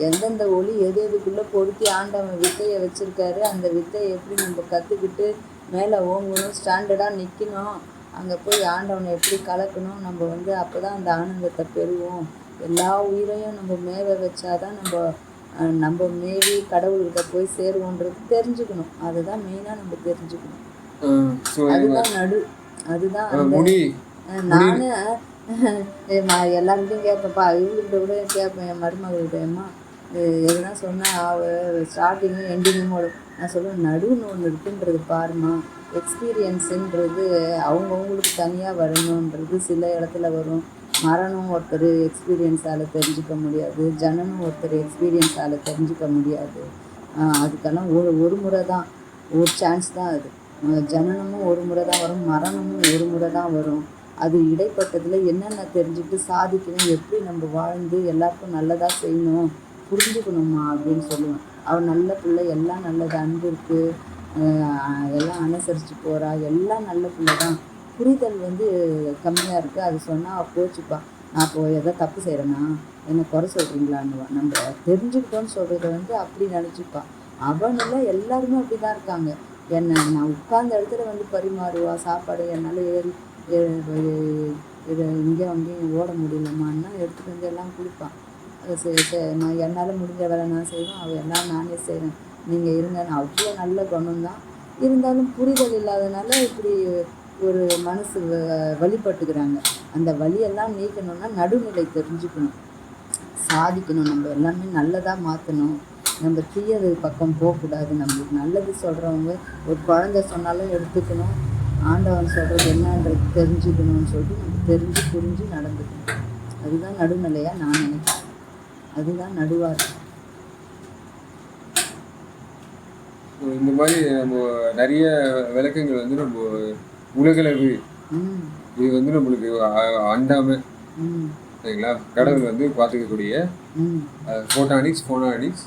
எந்தெந்த ஒளி எது எதுக்குள்ள பொருத்தி ஆண்டவன் வித்தையை வச்சிருக்காரு, அந்த வித்தையை எப்படி நம்ம கற்றுக்கிட்டு மேலே ஓங்கணும், ஸ்டாண்டர்டாக நிற்கணும், அங்கே போய் ஆண்டவனை எப்படி கலக்கணும், நம்ம அப்போ தான் அந்த ஆனந்தத்தை பெறுவோம். எல்லா உயிரையும் நம்ம மேவ வச்சாதான் நம்ம மேவி கடவுள்கிட்ட போய் சேருவோன்றது தெரிஞ்சுக்கணும். அதுதான் மெயினாக நம்ம தெரிஞ்சுக்கணும். அதுதான் நானும் எல்லாருக்கிட்டையும் கேட்பேன்ப்பா. இவங்ககிட்ட கூட கேட்பேன், என் மருமகள்கிட்ட. அம்மா எதுனா சொன்னால் அவள் ஸ்டார்டிங்கும் எண்டிங்கும் நான் சொல்லுவேன், நடுவுன்னு ஒன்று இருக்குன்றது பாருமா. எக்ஸ்பீரியன்ஸுன்றது அவங்கவுங்களுக்கு தனியாக வரணுன்றது சில இடத்துல வரும். மரணம் ஒருத்தர் எக்ஸ்பீரியன்ஸால் தெரிஞ்சுக்க முடியாது, ஜனனம் ஒருத்தர் எக்ஸ்பீரியன்ஸால் தெரிஞ்சுக்க முடியாது. அதுக்கெல்லாம் ஒரு முறை தான், ஒரு சான்ஸ் தான் அது. ஜனனமும் ஒரு முறை தான் வரும், மரணமும் ஒரு முறை தான் வரும். அது இடைப்பட்டதில் என்னென்ன தெரிஞ்சுக்கிட்டு சாதிக்கணும், எப்படி நம்ம வாழ்ந்து எல்லாருக்கும் நல்லதாக செய்யணும், புரிஞ்சுக்கணுமா அப்படின்னு சொல்லுவேன். அவள் நல்ல பிள்ளை, எல்லாம் நல்லது, அன்பு இருக்குது, எல்லாம் அனுசரித்து போகிறா, எல்லாம் நல்ல பிள்ளை தான். புரிதல் கம்மியாக இருக்குது. அது சொன்னால் அவள் கோச்சிப்பா. நான் இப்போது எதோ தப்பு செய்கிறேன்னா என்னை குறை சொல்கிறீங்களான்னுவான். நம்ம தெரிஞ்சுக்கிட்டோன்னு சொல்கிறத அப்படி நினச்சிப்பா. அவனில் எல்லாருமே அப்படி தான் இருக்காங்க. நான் உட்கார்ந்த இடத்துல பரிமாறுவா சாப்பாடு. என்னால் இங்கே அங்கேயும் ஓட முடியலம்மான்னா எடுத்துகிட்டு எல்லாம் கொடுப்பான். நான் என்னால் முடிஞ்ச வேலை நான் செய்வேன், அவள் எல்லாம் நானே செய்கிறேன், நீங்கள் இருங்க. நான் அவ்வளோ நல்ல குணம்தான். இருந்தாலும் புரிதல் இல்லாதனால இப்படி ஒரு மனசு வழிபட்டுக்கிறாங்க. அந்த வழியெல்லாம் நீக்கணும்னா நடுநிலை தெரிஞ்சுக்கணும், சாதிக்கணும். நம்ம எல்லாமே நல்லதாக மாற்றணும். நம்ம தீயது பக்கம் போகக்கூடாது. நம்மளுக்கு நல்லது சொல்கிறவங்க ஒரு குழந்தை சொன்னாலும் எடுத்துக்கணும். ஆண்டவன் சொல்கிறது என்னன்றது தெரிஞ்சுக்கணும்னு சொல்லிட்டு நம்ம தெரிஞ்சு புரிஞ்சு நடந்துக்கணும். அதுதான் நடுநிலையாக நான் நினைக்கிறேன். அதுதான் நடுவார். இந்த மாதிரி நம்ம நிறைய விளக்கங்கள் நம்ம உலகளவு இது நம்மளுக்கு அண்டாம சரிங்களா. கடவுள் பார்த்துக்கக்கூடிய ஃபோட்டானிக்ஸ், ஃபோனானிக்ஸ்,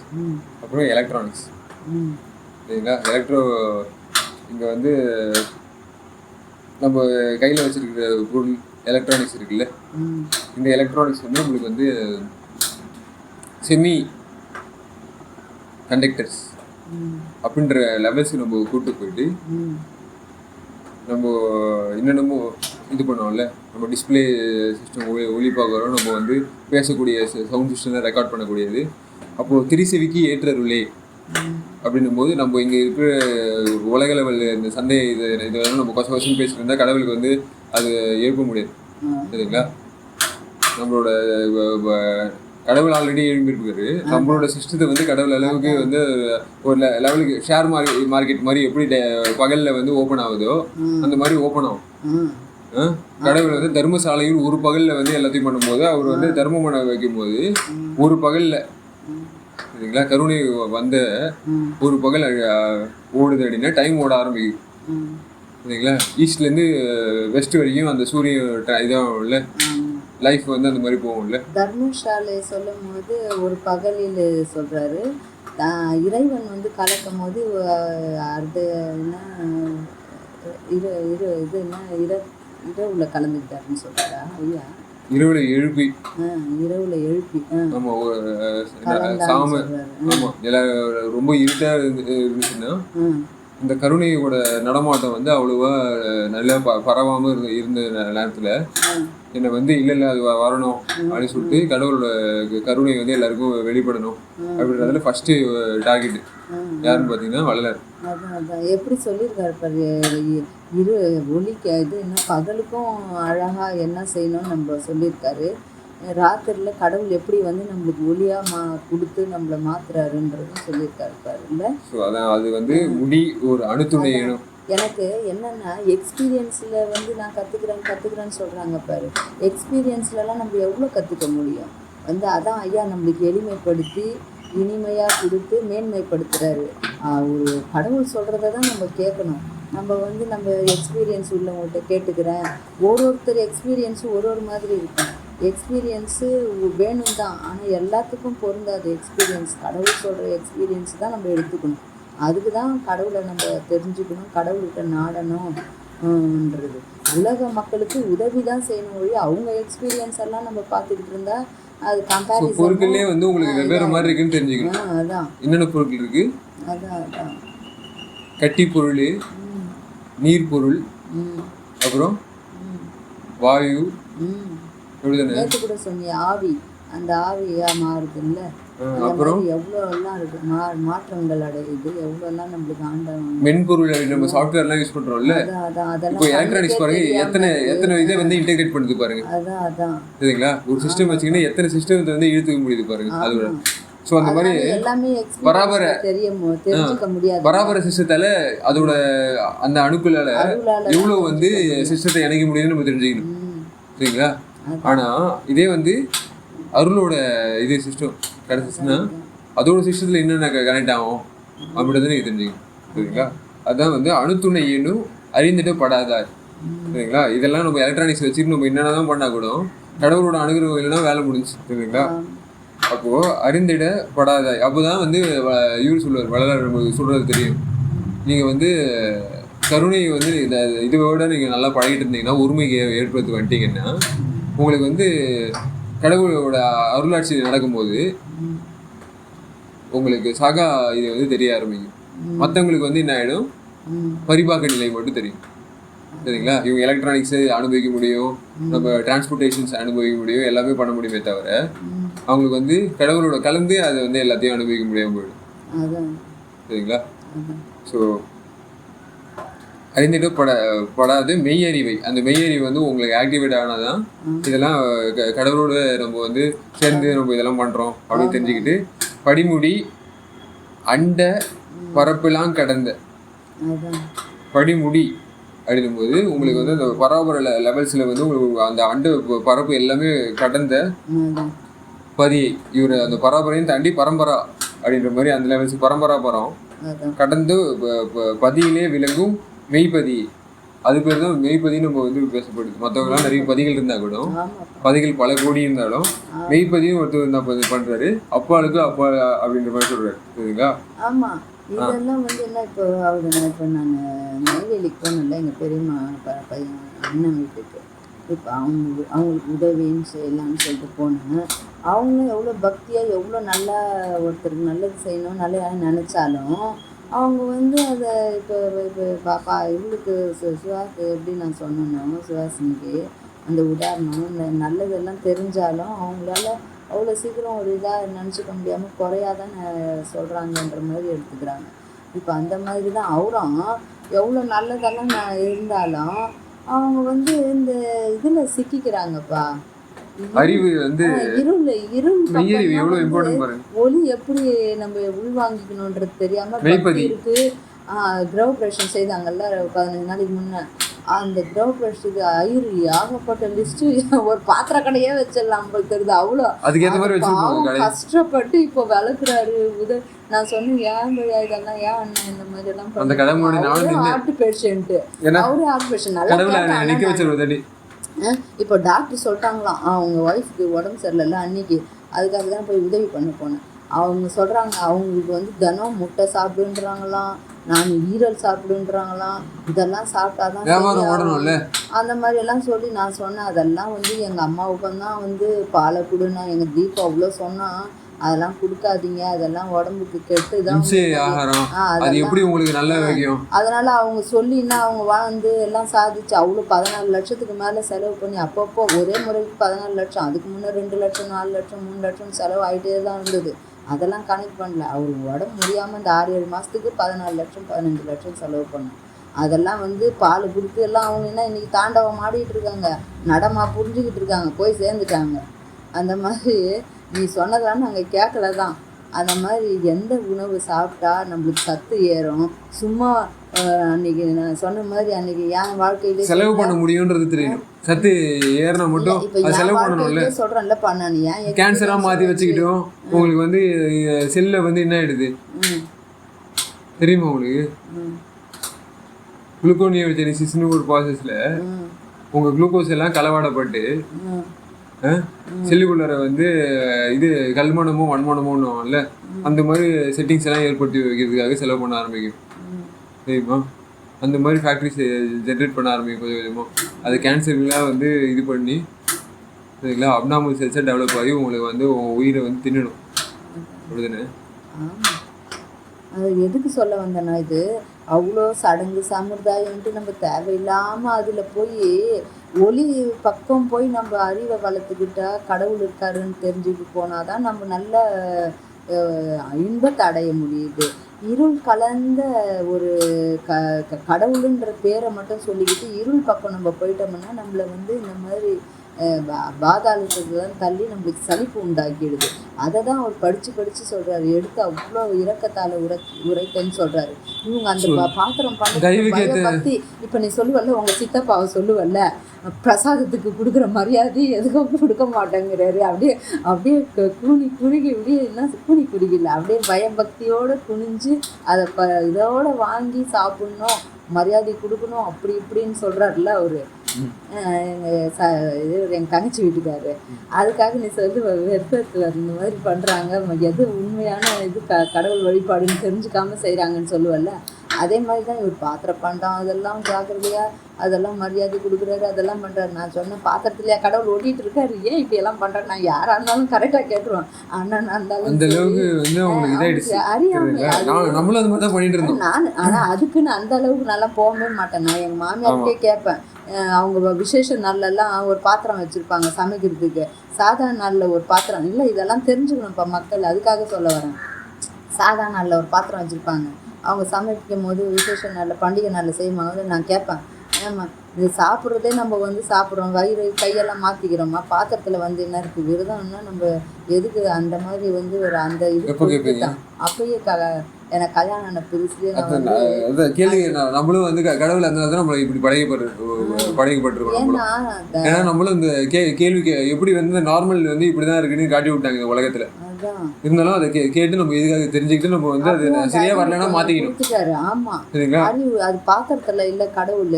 அப்புறம் எலக்ட்ரானிக்ஸ் சரிங்களா. இங்கே நம்ம கையில் வச்சிருக்கிற பொருள் எலக்ட்ரானிக்ஸ் இருக்குல்ல, இந்த எலக்ட்ரானிக்ஸ் நம்மளுக்கு செமி கண்டக்டர்ஸ் அப்படின்ற லெவல்ஸுக்கு நம்ம கூப்பிட்டு போயிட்டு நம்ம என்னென்னமோ இது பண்ணுவோம்ல. நம்ம டிஸ்பிளே சிஸ்டம் ஒளி பார்க்குறோம், நம்ம பேசக்கூடிய சவுண்ட் சிஸ்டம்லாம் ரெக்கார்ட் பண்ணக்கூடியது. அப்போது திரிசெவிக்கு ஏற்றருளே அப்படின்னும் போது நம்ம இங்கே இருக்கிற உலக லெவல் இந்த சண்டை இதெல்லாம் நம்ம கொச கொசன்னு பேசிட்டு இருந்தால் கடவுளுக்கு அது எழுப்ப முடியாது சரிங்களா. நம்மளோட கடவுள் ஆல்ரெடி எழுப்பியிருக்காரு. நம்மளோட சிஸ்டத்தை கடவுள் அளவுக்கு ஒரு லெவலுக்கு ஷேர் மார்க்கெட் மாதிரி எப்படி பகலில் ஓப்பன் ஆகுதோ அந்த மாதிரி ஓப்பன் ஆகும். கடவுள் தர்மசாலையில் ஒரு பகலில் எல்லாத்தையும் பண்ணும்போது அவர் தர்மம் பண்ண வைக்கும் போது ஒரு பகலில் சரிங்களா கருணை ஒரு பகல் ஓடுது அப்படின்னா டைம் ஓட ஆரம்பிக்கும் சரிங்களா. ஈஸ்ட்லேருந்து வெஸ்ட் வரைக்கும் அந்த சூரியன் இதான் இல்லை லைஃப் அந்த மாதிரி போகும்ல. தர்மசாலை சொல்லும் போது ஒரு பகலில் சொல்கிறாரு. இறைவன் கலக்கும் போது அது என்ன இரவுல கலந்துக்கிட்டாருன்னு சொல்கிறாரா ஐயா? இரவுல எழுப்பி ஆமா சாம ஆமா ரொம்ப இருட்டா இருந்துச்சுன்னா இந்த கருணையோட நடமாட்டம் அவ்வளவா நல்லா பரவாம இருந்த நேரத்துல என்னை இல்லை அது வரணும் அப்படின்னு சொல்லிட்டு கடவுளோட கருணை எல்லாருக்கும் வெளிப்படணும் அப்படின்றதுல ஃபர்ஸ்ட் டார்கெட் யாருன்னு பார்த்தீங்கன்னா வள்ளலார். அதான் எப்படி சொல்லியிருக்காரு பாரு. ஒளிக்க இது என்ன பகலுக்கும் அழகா என்ன செய்யணும்னு நம்ம சொல்லியிருக்காரு. ராத்திரியில் கடவுள் எப்படி நம்மளுக்கு ஒளியாக கொடுத்து நம்மளை மாத்துறாருன்றதும் சொல்லியிருக்காரு பாரு. இல்லை அதான் அது ஒளி ஒரு அணுத்துணை. எனக்கு என்னென்னா எக்ஸ்பீரியன்ஸில் நான் கற்றுக்குறேன்னு சொல்கிறாங்க பாரு. எக்ஸ்பீரியன்ஸ்லலாம் நம்ம எவ்வளோ கற்றுக்க முடியும்? அதான் ஐயா நம்மளுக்கு எளிமைப்படுத்தி இனிமையாக கொடுத்து மேன்மைப்படுத்துகிறாரு. ஒரு கடவுள் சொல்கிறத தான் நம்ம கேட்கணும். நம்ம வந்து நம்ம எக்ஸ்பீரியன்ஸ் உள்ளவங்கள்ட்ட கேட்டுக்கிறேன். ஒருத்தர் எக்ஸ்பீரியன்ஸும் ஒரு மாதிரி இருக்கும். எக்ஸ்பீரியன்ஸு வேணும் தான், ஆனால் எல்லாத்துக்கும் பொருந்தாது எக்ஸ்பீரியன்ஸ். கடவுள் சொல்கிற எக்ஸ்பீரியன்ஸ் தான் நம்ம எடுத்துக்கணும். அதுக்கு தான் கடவுளை நம்ம தெரிஞ்சுக்கணும், கடவுள்கிட்ட நாடணும்ன்றது. உலக மக்களுக்கு உதவி தான் செய்யணும் ஒழிய அவங்க எக்ஸ்பீரியன்ஸ் எல்லாம் நம்ம பார்த்துக்கிட்டு இருந்தா அது கம்பேரிசன். பொருட்களே வந்து உங்களுக்கு வெவ்வேறு மாதிரி இருக்குன்னு தெரிஞ்சுக்கணும். அதான் என்னென்ன பொருட்கள் இருக்கு? அதான் கட்டி பொருள், நீர் பொருள், அப்புறம் வாயு, நேற்று கூட சொன்னிய ஆவி, அந்த ஆவியா மாறுது இல்லை, அப்புறம் எவ்வளோ எல்லாம் இருக்கு, மாற்றங்கள் அடையுது, எவ்வளோலாம் நம்மளுக்கு ஆண்டவன். மென்பொருள் நம்ம சாஃப்ட்வேர்லாம் யூஸ் பண்றோம்ல, இப்போ எலக்ட்ரானிக்ஸ் பாருங்க எத்தனை இதை வந்து இன்டெகிரேட் பண்ணுது பாருங்க. அதான் சரிங்களா? ஒரு சிஸ்டம் வச்சுக்கிட்டு எத்தனை சிஸ்டத்தை வந்து இழுத்துக்க முடியுது பாருங்க. அதோட ஸோ அந்த மாதிரி எல்லாமே பராபர தெரிஞ்சுக்க முடியாது. பராபர சிஸ்டத்தால அதோட அந்த அணுக்களால எவ்வளோ வந்து சிஸ்டத்தை இணைக்க முடியுதுன்னு நம்ம தெரிஞ்சுக்கணும். சரிங்களா? ஆனா இதே வந்து அருளோட இது சிஸ்டம் கிடச்சிச்சுன்னா அதோட சிஸ்டத்தில் என்னென்ன கனெக்ட் ஆகும் அப்படின்றத நீங்கள் தெரிஞ்சுக்கணும். சரிங்களா? அதுதான் வந்து அணுத்துணை ஏனும் அறிந்துட்டு படாதார். சரிங்களா? இதெல்லாம் நம்ம எலக்ட்ரானிக்ஸ் வச்சுட்டு நம்ம என்னென்ன தான் பண்ணால் கூட கடவுளோட அணுகுறவங்க இல்லைன்னா வேலை முடிஞ்சு. சரிங்களா? அப்போது அறிந்திட படாதாய். அப்போ தான் வந்து இவர் சொல்லுவார், வள்ளலார் நமக்கு சொல்கிறது தெரியும். நீங்கள் வந்து கருணையை வந்து இந்த இதோட நீங்கள் நல்லா பழகிட்டு இருந்தீங்கன்னா, ஒருமைக்கு ஏற்படுத்தி வந்துட்டீங்கன்னா, உங்களுக்கு வந்து கடவுளோட அருளாட்சி நடக்கும்போது உங்களுக்கு சகா இது வந்து தெரிய ஆரம்பிக்கும். மற்றவங்களுக்கு வந்து என்ன ஆகிடும், பரிபாக்க நிலை மட்டும் தெரியும். சரிங்களா? இவங்க எலக்ட்ரானிக்ஸை அனுபவிக்க முடியும், நம்ம டிரான்ஸ்போர்ட்டேஷன்ஸ் அனுபவிக்க முடியும், எல்லாமே பண்ண முடியுமே தவிர அவங்களுக்கு வந்து கடவுளோட கலந்து அதை வந்து எல்லாத்தையும் அனுபவிக்க முடியாமல் போயிடும். சரிங்களா? ஸோ அறிந்துட்டு படாது மெய்யறிவை. அந்த மெய்யறிவை வந்து உங்களுக்கு ஆக்டிவேட் ஆனாதான் இதெல்லாம் கடவுளோட நம்ம வந்து சேர்ந்து நம்ம இதெல்லாம் பண்ணுறோம் அப்படின்னு தெரிஞ்சுக்கிட்டு படிமுடி அண்ட பரப்பெல்லாம் கடந்த படிமுடி அப்படிங்கும்போது உங்களுக்கு வந்து அந்த பராபர லெவல்ஸில் வந்து உங்களுக்கு அந்த அண்ட பரப்பு எல்லாமே கடந்த பதியை இவர் அந்த பராபரையும் தாண்டி பரம்பரா அப்படின்ற மாதிரி அந்த லெவல்ஸ் பரம்பரா பரம் கடந்து பதியிலே விளங்கும் மெய்ப்பதி. அது பேர் தான் மெய்ப்பதின்னு நம்ம வந்து பேசப்படுது. மற்றவங்களாம் நிறைய பதிகள் இருந்தால் கூட, பதிகள் பல கோடி இருந்தாலும் மெய்ப்பதியும் ஒருத்தர் இருந்தால் பண்ணுறாரு, அப்பாளுக்கு அப்பா அப்படின்ற மாதிரி சொல்கிறாரு. சரிங்களா? ஆமாம். இதெல்லாம் வந்து என்ன, இப்போ நான் நெய்வேலிக்கு போனேன்ல எங்கள் பெரியம்மா பையன் அண்ணன் வீட்டுக்கு. இப்போ அவங்களுக்கு உதவின்னு செய்யலாம்னு சொல்லிட்டு போனேன். அவங்களும் எவ்வளோ பக்தியாக எவ்வளோ நல்லா ஒருத்தருக்கு நல்லது செய்யணும் நல்லா நினச்சாலும் அவங்க வந்து அதை இப்போ பாப்பா இவளுக்கு சுவாக்கு எப்படி நான் சொன்னேனோ சுவாசினிக்கு அந்த உதாரணம் இந்த நல்லதெல்லாம் தெரிஞ்சாலும் அவங்களால அவ்வளோ சீக்கிரம் ஒரு இதாக நினச்சிக்க முடியாமல் குறையாதான் சொல்கிறாங்கன்ற மாதிரி எடுத்துக்கிறாங்க. இப்போ அந்த மாதிரி தான் அவரும் எவ்வளோ நல்லதெல்லாம் இருந்தாலும் அவங்க வந்து இந்த இதில் சிக்கிக்கிறாங்கப்பா. அறிவு வந்து ஒளி எப்படி நம்ம உள்வாங்கிக்கணுன்றது தெரியாம இருக்கு. கிரகப்பிரவேசம் செய்தாங்கல்ல 15 நாளைக்கு முன்ன, அந்த கிரகப்பிரவேசத்துக்கு ஆகப்பட்ட லிஸ்ட் ஒரு பாத்திர கடையே வச்சிடலாம் நம்மளுக்கு தெரியுது. அவ்வளோ கஷ்டப்பட்டு இப்போ விளக்குறாரு. நான் சொன்னேன், ஏன் இதெல்லாம் ஏன் அண்ணன் இந்த மாதிரி எல்லாம் ஹார்ட் பேஷண்ட், அவரு ஹார்ட் பேஷண்ட் நல்லா. இப்போ டாக்டர் சொல்லிட்டாங்களாம் அவங்க ஒய்ஃபுக்கு உடம்பு சரியில்லை அன்னைக்கு, அதுக்காக தான் போய் உதவி பண்ண போனேன். அவங்க சொல்கிறாங்க அவங்களுக்கு வந்து தினம் முட்டை சாப்பிடுன்றாங்களாம், நான் ஈரல் சாப்பிடுன்றாங்களாம், இதெல்லாம் சாப்பிட்டாதான் அந்த மாதிரி எல்லாம் சொல்லி நான் சொன்னேன். அதெல்லாம் வந்து எங்கள் அம்மாவுக்கு தான் வந்து பாலை கொடுன்னா எங்கள் தீபா அவ்வளோ சொன்னால் அதெல்லாம் கொடுக்காதீங்க, அதெல்லாம் உடம்புக்கு கெட்டுதான், அதனால அவங்க சொல்லின்னா அவங்க வந்து எல்லாம் சாதிச்சு அவ்வளோ 14 லட்சத்துக்கு மேலே செலவு பண்ணி அப்பப்போ ஒரே முறைக்கு 14 லட்சம், அதுக்கு முன்னே 2 லட்சம் 4 லட்சம் 3 லட்சம் செலவு ஆகிட்டே தான் இருந்தது. அதெல்லாம் கனெக்ட் பண்ணல. அவருக்கு உடம்பு முடியாமல் இந்த 6-7 மாதத்துக்கு 14 லட்சம் 15 லட்சம் செலவு பண்ணோம். அதெல்லாம் வந்து பால் கொடுத்து எல்லாம் அவங்க என்ன இன்னைக்கு தாண்டவம் ஆடிட்டு இருக்காங்க, நடமா புரிஞ்சுக்கிட்டு இருக்காங்க, போய் சேர்ந்துட்டாங்க. அந்த மாதிரி நீ சொன்னதெல்லாம் நாங்கள் கேட்கல தான். அந்த மாதிரி எந்த உணவு சாப்பிட்டா நம்மளுக்கு சத்து ஏறும், சும்மா அன்னைக்கு நான் சொன்ன மாதிரி அன்னைக்கு என் வாழ்க்கையிலே செலவு பண்ண முடியும்ன்றது தெரியும். சத்து ஏறினா மட்டும் செலவு பண்ணணும்ல சொல்கிறேன்லப்பா. நான் ஏன் கேன்சராக மாற்றி வச்சுக்கிட்டோம், உங்களுக்கு வந்து செல்லில் வந்து என்ன ஆயிடுது தெரியுமா உங்களுக்கு? குளுக்கோனியோஜெனிசிஸ்னு ஒரு ப்ராசஸ்ல உங்க குளுக்கோஸ் எல்லாம் களவாடப்பட்டு செல்லுக்குள்ளார வந்து இது கல்மணமோ வன்மணமோன்னுவாங்கல்ல, அந்த மாதிரி செட்டிங்ஸ் எல்லாம் ஏற்படுத்தி வைக்கிறதுக்காக செலவு பண்ண ஆரம்பிக்கும் தெரியுமா. அந்த மாதிரி ஃபேக்ட்ரிஸ் ஜென்ரேட் பண்ண ஆரம்பிக்கும் கொஞ்சம் கொஞ்சமாக. அது கேன்சர்லாம் வந்து இது பண்ணி சரிங்களா, அப்நார்மல் செல்ஸை டெவலப் ஆகி உங்களுக்கு வந்து உயிரை வந்து தின்னணும். அப்படிதானே? அது எதுக்கு சொல்ல வந்தேன்னா, இது அவ்வளோ சடங்கு சம்பிரதாயம்ட்டு நம்ம தேவையில்லாமல் அதில் போய் ஒளி பக்கம் போய் நம்ம அறிவை வளர்த்துக்கிட்டா கடவுள் இருக்காருன்னு தெரிஞ்சுட்டு போனால் தான் நம்ம நல்ல இன்பத்தை அடைய முடியுது. இருள் கலந்த ஒரு கடவுளுன்ற பேரை மட்டும் சொல்லிக்கிட்டு இருள் பக்கம் நம்ம போயிட்டோம்னா நம்மளை வந்து இந்த மாதிரி பாதாளத்துக்கு தான் தள்ளி நம்மளுக்கு சலிப்பு உண்டாக்கிடுது. அதை தான் அவர் படித்து சொல்கிறாரு. எடுத்து அவ்வளோ இரக்கத்தால் உரைத்தன்னு சொல்கிறாரு. இவங்க அந்த பாத்திரம் பண்ண பற்றி இப்போ நீ சொல்லுவல்ல, உங்கள் சித்தப்பாவை சொல்லுவல்ல, பிரசாதத்துக்கு கொடுக்குற மரியாதை எதுக்கும் கொடுக்க மாட்டேங்கிறாரு. அப்படியே குறுகி இப்படியே என்ன கூணி குறுகில அப்படியே பயபக்தியோடு குனிஞ்சு அதை இதோடு வாங்கி சாப்பிட்ணும், மரியாதை கொடுக்கணும், அப்படி இப்படின்னு சொல்கிறாருல்ல அவர். இது எங்கள் தங்கச்சி வீட்டுக்காரு. அதுக்காக நீ சொல்லி வெறுப்பத்தில் இந்த மாதிரி பண்ணுறாங்க, எது உண்மையான இது கடவுள் வழிபாடுன்னு தெரிஞ்சுக்காமல் செய்கிறாங்கன்னு சொல்லுவல்ல. அதே மாதிரி தான் இவர் பாத்திரம் பண்ணுறான், அதெல்லாம் ஜாக்கிரதையாக அதெல்லாம் மரியாதை கொடுக்குறாரு, அதெல்லாம் பண்ணுறாரு. நான் சொன்னேன், பாத்திரத்துலையா கடவுள் ஓட்டிகிட்டு இருக்காரு, ஏன் இப்படி எல்லாம் பண்ணுறேன்? நான் யாராக இருந்தாலும் கரெக்டாக கேட்டுருவேன். அண்ணன் இருந்தாலும் நான் ஆனால் அதுக்குன்னு அந்த அளவுக்கு நல்லா போகவே மாட்டேன். நான் எங்கள் மாமியாருக்கே கேட்பேன், அவங்க விசேஷ நாள்லலாம் ஒரு பாத்திரம் வச்சுருப்பாங்க சமைக்கிறதுக்கு, சாதாரண நாளில் ஒரு பாத்திரம் இல்லை. இதெல்லாம் தெரிஞ்சுக்கணும்ப்பா மக்கள், அதுக்காக சொல்ல வரேன். சாதாரண நாளில் ஒரு பாத்திரம் வச்சுருப்பாங்க, அவங்க சமைக்கும் போது விசேஷ நாளில் பண்டிகை நாளில் செய்யும்போது நான் கேட்பேன், ஏம்மா இது சாப்பிட்றதே நம்ம வந்து சாப்பிட்றோம், வயிறு கையெல்லாம் மாற்றிக்கிறோம்மா, பாத்திரத்தில் வந்து என்ன இருக்குது? விரதம்னா நம்ம எதுக்கு அந்த மாதிரி வந்து ஒரு அந்த இது தான். அப்பயே எனக்கு கல்யாணம் ஆன புதுசுலேயே கேள்வி, நம்மளும் வந்து கடவுள் அந்த நம்மளை இப்படி படைக்கப்பட்டிருக்கோம். ஏன்னா நம்மளும் இந்த கேள்வி எப்படி வந்து நார்மல் வந்து இப்படிதான் இருக்குன்னு காட்டி விட்டாங்க இந்த உலகத்துல. இருந்தாலும் அதை கேட்டு நம்ம எதுக்காக தெரிஞ்சுக்கிட்டு நம்ம வந்து அது சரியா வரலன்னா மாத்திக்கணும். ஆமா, அது பாத்திரத்துல இல்ல கடவுள்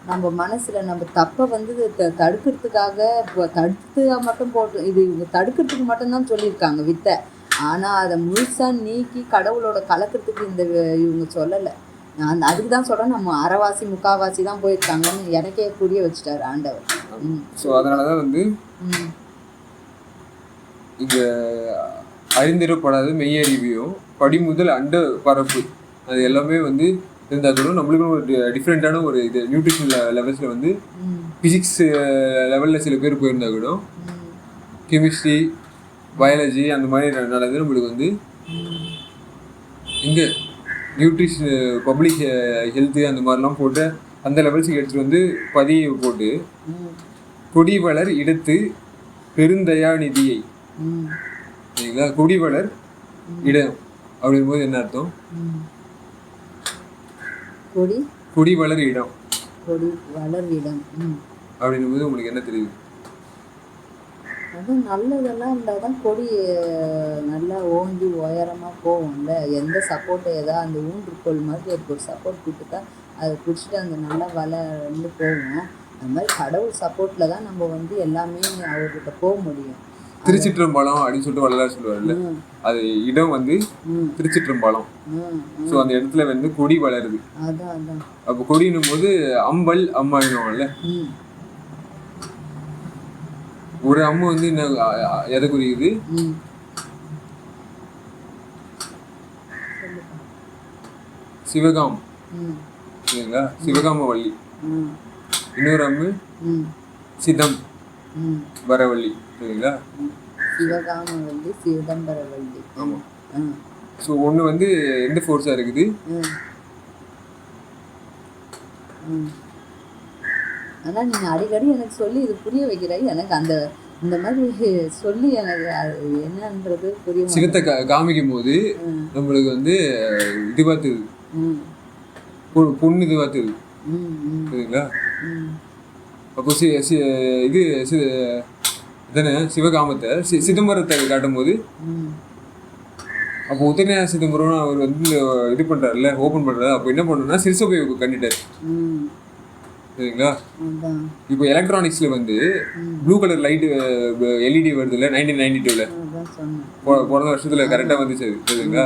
நம்ம மனசுல நம்ம தப்பை வந்து தடுக்கிறதுக்காக தடுத்து மட்டும் போட்டு இது தடுக்கிறதுக்கு மட்டும்தான் சொல்லியிருக்காங்க வித்தை. ஆனால் அதை முழுசாக நீக்கி கடவுளோட கலக்கிறதுக்கு இந்த இவங்க சொல்லலை. நான் அதுக்கு தான் சொல்கிறேன், நம்ம அரைவாசி முக்கால்வாசி தான் போயிருக்காங்கன்னு எனக்கே புரிய வச்சுட்டாரு ஆண்டவர். ஸோ அதனால தான் வந்து இங்கே அறிந்திடப்படாத மெய்யறிவியும் படி முதல் அண்ட பரப்பு அது எல்லாமே வந்து இருந்தால் கூட நம்மளுக்கும் ஒரு டிஃப்ரெண்ட்டான ஒரு இது நியூட்ரிஷன் லெவல்ஸில் வந்து ஃபிசிக்ஸ் லெவலில் சில பேர் போயிருந்தா கூட கெமிஸ்ட்ரி பயாலஜி அந்த மாதிரி நடந்து நம்மளுக்கு வந்து இங்கே நியூட்ரிஷன் பப்ளிக் ஹெல்த்து அந்த மாதிரிலாம் போட்டு அந்த லெவல்ஸுக்கு எடுத்துகிட்டு வந்து பதியை போட்டு கொடி வளர் இடத்து பெருந்தயாநிதியை சரிங்களா, கொடி வளர் இடம் அப்படின் போது என்ன அர்த்தம்? கொடி வளர் இடம் அப்படின்னும் போது உங்களுக்கு என்ன தெரியுது? அதுவும் நல்லதெல்லாம் இருந்தால் தான் கொடி நல்லா ஓங்கி உயரமாக போகும்ல. எந்த சப்போர்ட்டை ஏதாவது அந்த ஊன்றுக்கோள் மாதிரி அதுக்கு ஒரு சப்போர்ட் கொடுத்துட்டா அதை பிடிச்சிட்டு அந்த நல்லா வளர்ந்து போகும். அந்த மாதிரி கடவுள் சப்போர்ட்டில் தான் நம்ம வந்து எல்லாமே அவர்கிட்ட போக முடியும். திருச்சிற்றம்பலம் அப்படின்னு சொல்லிட்டு வள்ளலார் சொல்லுவார்ல, அது இடம் வந்து திருச்சிற்றம்பலம். ஸோ அந்த இடத்துல வந்து கொடி வளருது. அதான் அப்போ கொடின்னும் போது அம்பல் அம்மாயிடுவாங்கல்ல, ஒரு அம்மு வந்து என்ன எதை குறிக்குது? சிவகாம் சரிங்களா, சிவகாம வள்ளி. இன்னொரு அம்மு சிதம் வரவள்ளி சரிங்களா, சிவகாமவள்ளி சிதம்பரவள்ளி. ஆமா. ஸோ ஒன்று வந்து எந்த ஃபோர்ஸாக இருக்குது? ஆனால் நீங்கள் அடிக்கடி எனக்கு சொல்லி இது புரிய வைக்கிறாய். எனக்கு அந்த இந்த மாதிரி சொல்லி எனக்கு என்னன்றது புரிய. சிகத்தை காமிக்கும் போது நம்மளுக்கு வந்து இது பார்த்துது, பொண்ணு இது பார்த்துது சரிங்களா. அப்போ இது தானே சிவகாமத்தை சிதம்பரத்தை காட்டும் போது அப்போ உத்தரநாத சிதம்பரம் அவர் வந்து இது பண்றாருல்ல, ஓபன் பண்றாரு. அப்போ என்ன பண்ணணும்னா சிறுசபை கண்டிட்டாரு. சரிங்களா? இப்போ எலக்ட்ரானிக்ஸ்ல வந்து ப்ளூ கலர் லைட் எல்இடி வருதுல்ல 1992ல பிறந்த வருஷத்துல கரெக்டா வந்துச்சு அது. சரிங்களா?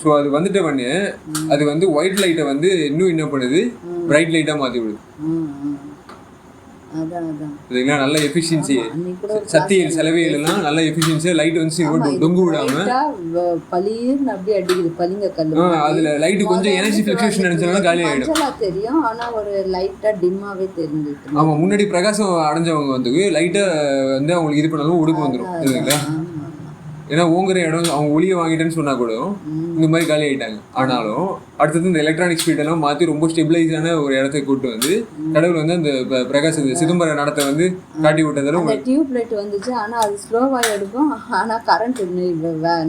ஸோ அது வந்துட்ட உடனே அது வந்து ஒயிட் லைட்டை வந்து இன்னும் என்ன பண்ணுது, பிரைட் லைட்டா மாத்தி விடுது. சரிங்களா? நல்ல எஃபிஷியன்சி, சத்தியல் செலவியல் எல்லாம் நல்ல எஃபிஷியன்சியா லைட் வந்து தொங்கு விடாம பளிர்னு அப்படியே அடிக்குது பளிங்க கல்லு. அதுல லைட் கொஞ்சம் எனர்ஜி ஃபிளக்சுவேஷன் நினைச்சாலும் காலி ஆயிடும். தெரியும், ஆனா ஒரு லைட்டா டிம்மாவே தெரிஞ்சுட்டு. ஆமா, முன்னாடி பிரகாசம் அடைஞ்சவங்க வந்து லைட்டா வந்து அவங்களுக்கு இது பண்ணாலும் உடுப்பு வந்துடும். சரிங்களா? ஏன்னா ஓங்குற இடம் அவங்க ஒளியை வாங்கிட்டேன்னு சொன்னா கூட இந்த மாதிரி காலி ஆயிட்டாங்க. ஆனாலும் அடுத்தது இந்த எலக்ட்ரானிக் ஸ்பீட் எல்லாம் மாற்றி ரொம்ப ஸ்டெபிளைஸான ஒரு இடத்தை கூட்டு வந்து கடவுள் வந்து அந்த பிரகாச சிதம்பர நடத்தை வந்து காட்டி விட்டதால டியூப் லைட் வந்துச்சு. ஆனால் அது ஸ்லோவாக எடுக்கும், ஆனால் கரண்ட்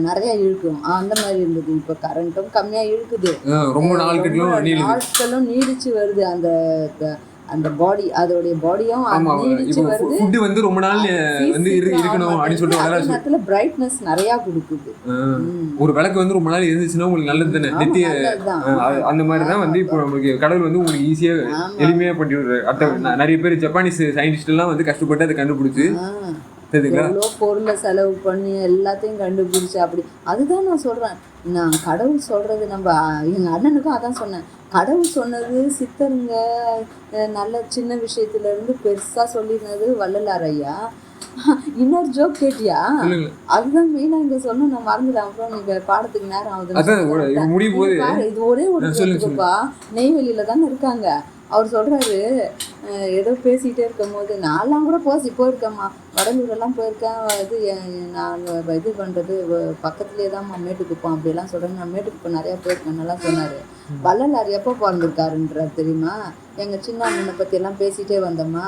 நிறைய இழுக்கும். அந்த மாதிரி இருந்தது. இப்போ கரண்ட்டும் கம்மியாக இழுக்குது, ரொம்ப நாட்களும் நீடிச்சு வருது. அந்த அந்த பாடி அதோடைய பாடியும் நீடிச்சு வருது. ஃபுட் வந்து ரொம்ப நாள் வந்து இருக்கணும் அப்படின்னு சொல்லிட்டு பிரைட்னஸ் நிறைய கொடுக்குது. ஒரு விளக்கு வந்து ரொம்ப நாள் இருந்துச்சுன்னா உங்களுக்கு நல்லது தானே. நெத்திய அந்த மாதிரி தான் வந்து இப்போ நமக்கு கடவுள் வந்து உங்களுக்கு ஈஸியா எளிமையா பண்ணி விடுறாரு. அடுத்த நிறைய பேர் ஜப்பானீஸ் சயின்டிஸ்ட் எல்லாம் வந்து கஷ்டப்பட்டு அதை கண்டுபிடிச்சு எவ்வளோ பொருளை செலவு பண்ணி எல்லாத்தையும் கண்டுபிடிச்சு அப்படி. அதுதான் நான் சொல்றேன், நான் கடவுள் சொல்றது நம்ம எங்க அண்ணனுக்கும் அதான் சொன்னேன். கடவுள் சொன்னது சித்தருங்க நல்ல சின்ன விஷயத்துல இருந்து பெருசா சொல்லிருந்தது வள்ளலார் ஐயா. இன்னொரு ஜோக் கேட்டியா? அதுதான் மெயினா இங்க சொன்ன, நான் மறந்துட்டேன். அப்புறம் நீங்க பாடத்துக்கு நேரம் ஆகுது. இது ஒரே ஒரு ஜோக்குப்பா. நெய்வேலியில தானே இருக்காங்க. அவர் சொல்றாரு, ஏதோ பேசிகிட்டே இருக்கும் போது, நான்லாம் கூட போயிருக்கேம்மா, வடலூரெல்லாம் போயிருக்கேன். நான் இது பண்ணுறது பக்கத்துலேயே தான்மா மேட்டுக்குப்போம் அப்படியெல்லாம் சொல்கிறேன். நான் மேட்டுக்குப்போ நிறையா போயிருக்கேன்னெல்லாம் சொன்னார். வள்ளலார் எப்போ பிறந்திருக்காருன்றார் தெரியுமா? எங்கள் சின்ன அண்ணனை பற்றியெல்லாம் பேசிகிட்டே வந்தோம்மா.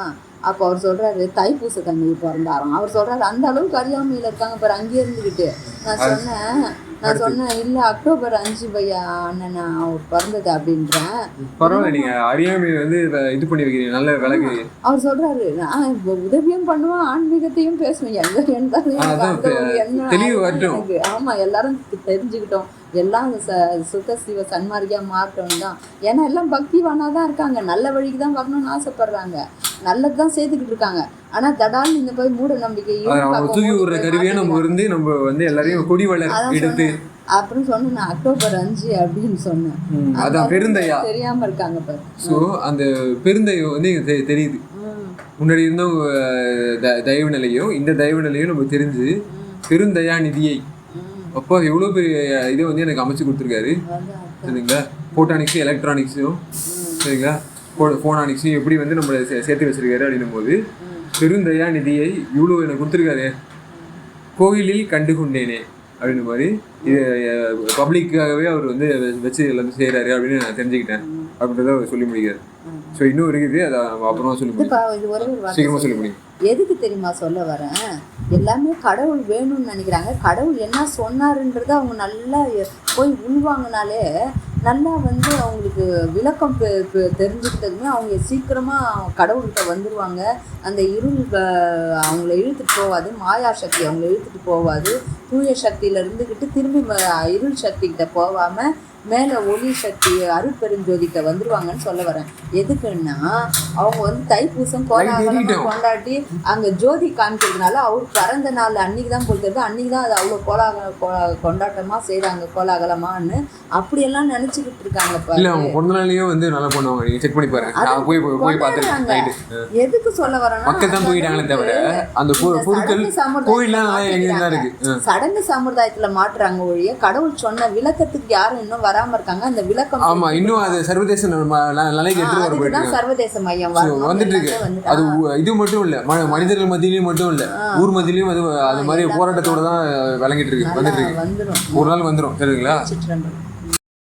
அப்போ அவர் சொல்கிறாரு, தைப்பூச தண்ணிக்கு பிறந்தாராம். அவர் சொல்கிறாரு, அந்த அளவுக்கு அறியாமையில் இருக்காங்க பாரு அங்கேயே இருந்துக்கிட்டு. நான் சொன்னேன் இல்லை, அக்டோபர் 5 பையா அண்ணன் அவர் பிறந்தது அப்படின்றேன். பரவாயில்ல, நீங்க அறியாமை வந்து இது பண்ணி வைக்கிறீங்க, நல்ல விலகு. அவர் சொல்றாரு, நான் உதவியும் பண்ணுவேன், ஆன்மீகத்தையும் பேசுவேன், ஆமா எல்லாரும் தெரிஞ்சுக்கிட்டோம், எல்லாம் சுத்த சிவ சன்மார்க்கியா மாற்றணும் தான். ஏன்னா எல்லாம் பக்திவானாதான் இருக்காங்க, நல்ல வழிக்கு தான் வரணும்னு ஆசைப்படுறாங்க, நல்லதுதான் சேர்த்துக்கிட்டு இருக்காங்க. ஆனா தடால் நீங்க போய் மூட நம்பிக்கையும் தூக்கி விடுற கருவியா நம்ம இருந்து நம்ம வந்து எல்லாரையும் கொடி வளர் எடுத்து அப்படின்னு சொன்னேன். நான் அக்டோபர் 5 அப்படின்னு சொன்னேன். அதான் பெருந்தையா தெரியாம இருக்காங்க பாரு. ஸோ அந்த பெருந்தையை வந்து தெரியுது. முன்னாடி இருந்தவங்க தயவு நிலையும் இந்த தயவு நிலையும் நம்ம தெரிஞ்சு பெருந்தயா நிதியை அப்போ எவ்வளோ பெரிய இதை வந்து எனக்கு அமைச்சு கொடுத்துருக்காரு. சரிங்களா? ஃபோட்டானிக்ஸும் எலக்ட்ரானிக்ஸும் சரிங்களா ஃபோனானிக்ஸையும் எப்படி வந்து நம்மளை சேர்த்து வச்சிருக்காரு அப்படின்னும் போது பெருந்தயா நிதியை இவ்வளோ எனக்கு கொடுத்துருக்காரு. கோயிலில் கண்டு கொண்டேனே அப்படின்னு மாதிரி இது பப்ளிக்காகவே அவர் வந்து வச்சு எல்லாத்தையும் செய்கிறாரு அப்படின்னு நான் தெரிஞ்சுக்கிட்டேன் அப்படின்றத அவர் சொல்லி முடிக்கிறார். ஸோ இன்னும் இருக்குது, அதை அப்புறமா சொல்லி முடியும், சீக்கிரமாக சொல்லி முடியும். எதுக்கு தெரியுமா சொல்ல வரேன்? எல்லாமே கடவுள் வேணும்னு நினைக்கிறாங்க. கடவுள் என்ன சொன்னாருன்றத அவங்க நல்லா போய் உள்வாங்கினாலே நல்லா வந்து அவங்களுக்கு விளக்கம் தெரிஞ்சுக்கிட்டதுமே அவங்க சீக்கிரமாக கடவுள்கிட்ட வந்துடுவாங்க. அந்த இருள் அவங்கள இழுத்துட்டு போகாது, மாயா சக்தி அவங்கள இழுத்துட்டு போகாது. தூய சக்தியில் இருந்துக்கிட்டு திரும்பி இருள் சக்திக்கிட்ட போகாமல் மேலே ஒளி சக்தி அருட்பெருஞ்சோதிக்க வந்துடுவாங்கன்னு சொல்ல வரேன். எதுக்குன்னா அவங்க வந்து தைப்பூசம் கோலாகலமாக கொண்டாடி அங்கே ஜோதி காமிக்கிறதுனால அவர் பிறந்த நாள் அன்றைக்கி தான் கொடுக்குறது, அன்றைக்கி தான் அது அவ்வளோ கொண்டாட்டமாக செய்கிறாங்க கோலாகலமான்னு அப்படியெல்லாம் நினச்சிக்கிட்டு இருக்காங்க. பிறந்த நாளையும் வந்து நல்லா பண்ணுவாங்க, நீங்கள் செக் பண்ணி பாருங்க. போய் பார்த்துருக்காங்க. எதுக்கு சொல்ல வரேன்னா மக்கள் தான் போயிட்டாங்களே தவிர அந்த பொருட்கள் சடங்கு சம்பிரதாயத்தில் மாற்றுறாங்க ஒழிய கடவுள் சொன்ன விளக்கத்துக்கு யாரும் இன்னும் வராம இருக்காங்க. அந்த விளக்கம் ஆமா இன்னும் அது சர்வதேச நிலைக்கு எடுத்து வர போயிட்டு சர்வதேச மையம் வந்துட்டு இருக்கு. அது இது மட்டும் இல்ல, மனிதர்கள் மத்தியிலயும் மட்டும் இல்ல, ஊர் மத்தியிலயும் அது மாதிரி போராட்டத்தோட தான் விளங்கிட்டு இருக்கு, வந்துட்டு இருக்கு. ஒரு நாள் வந்துடும். சரிங்களா?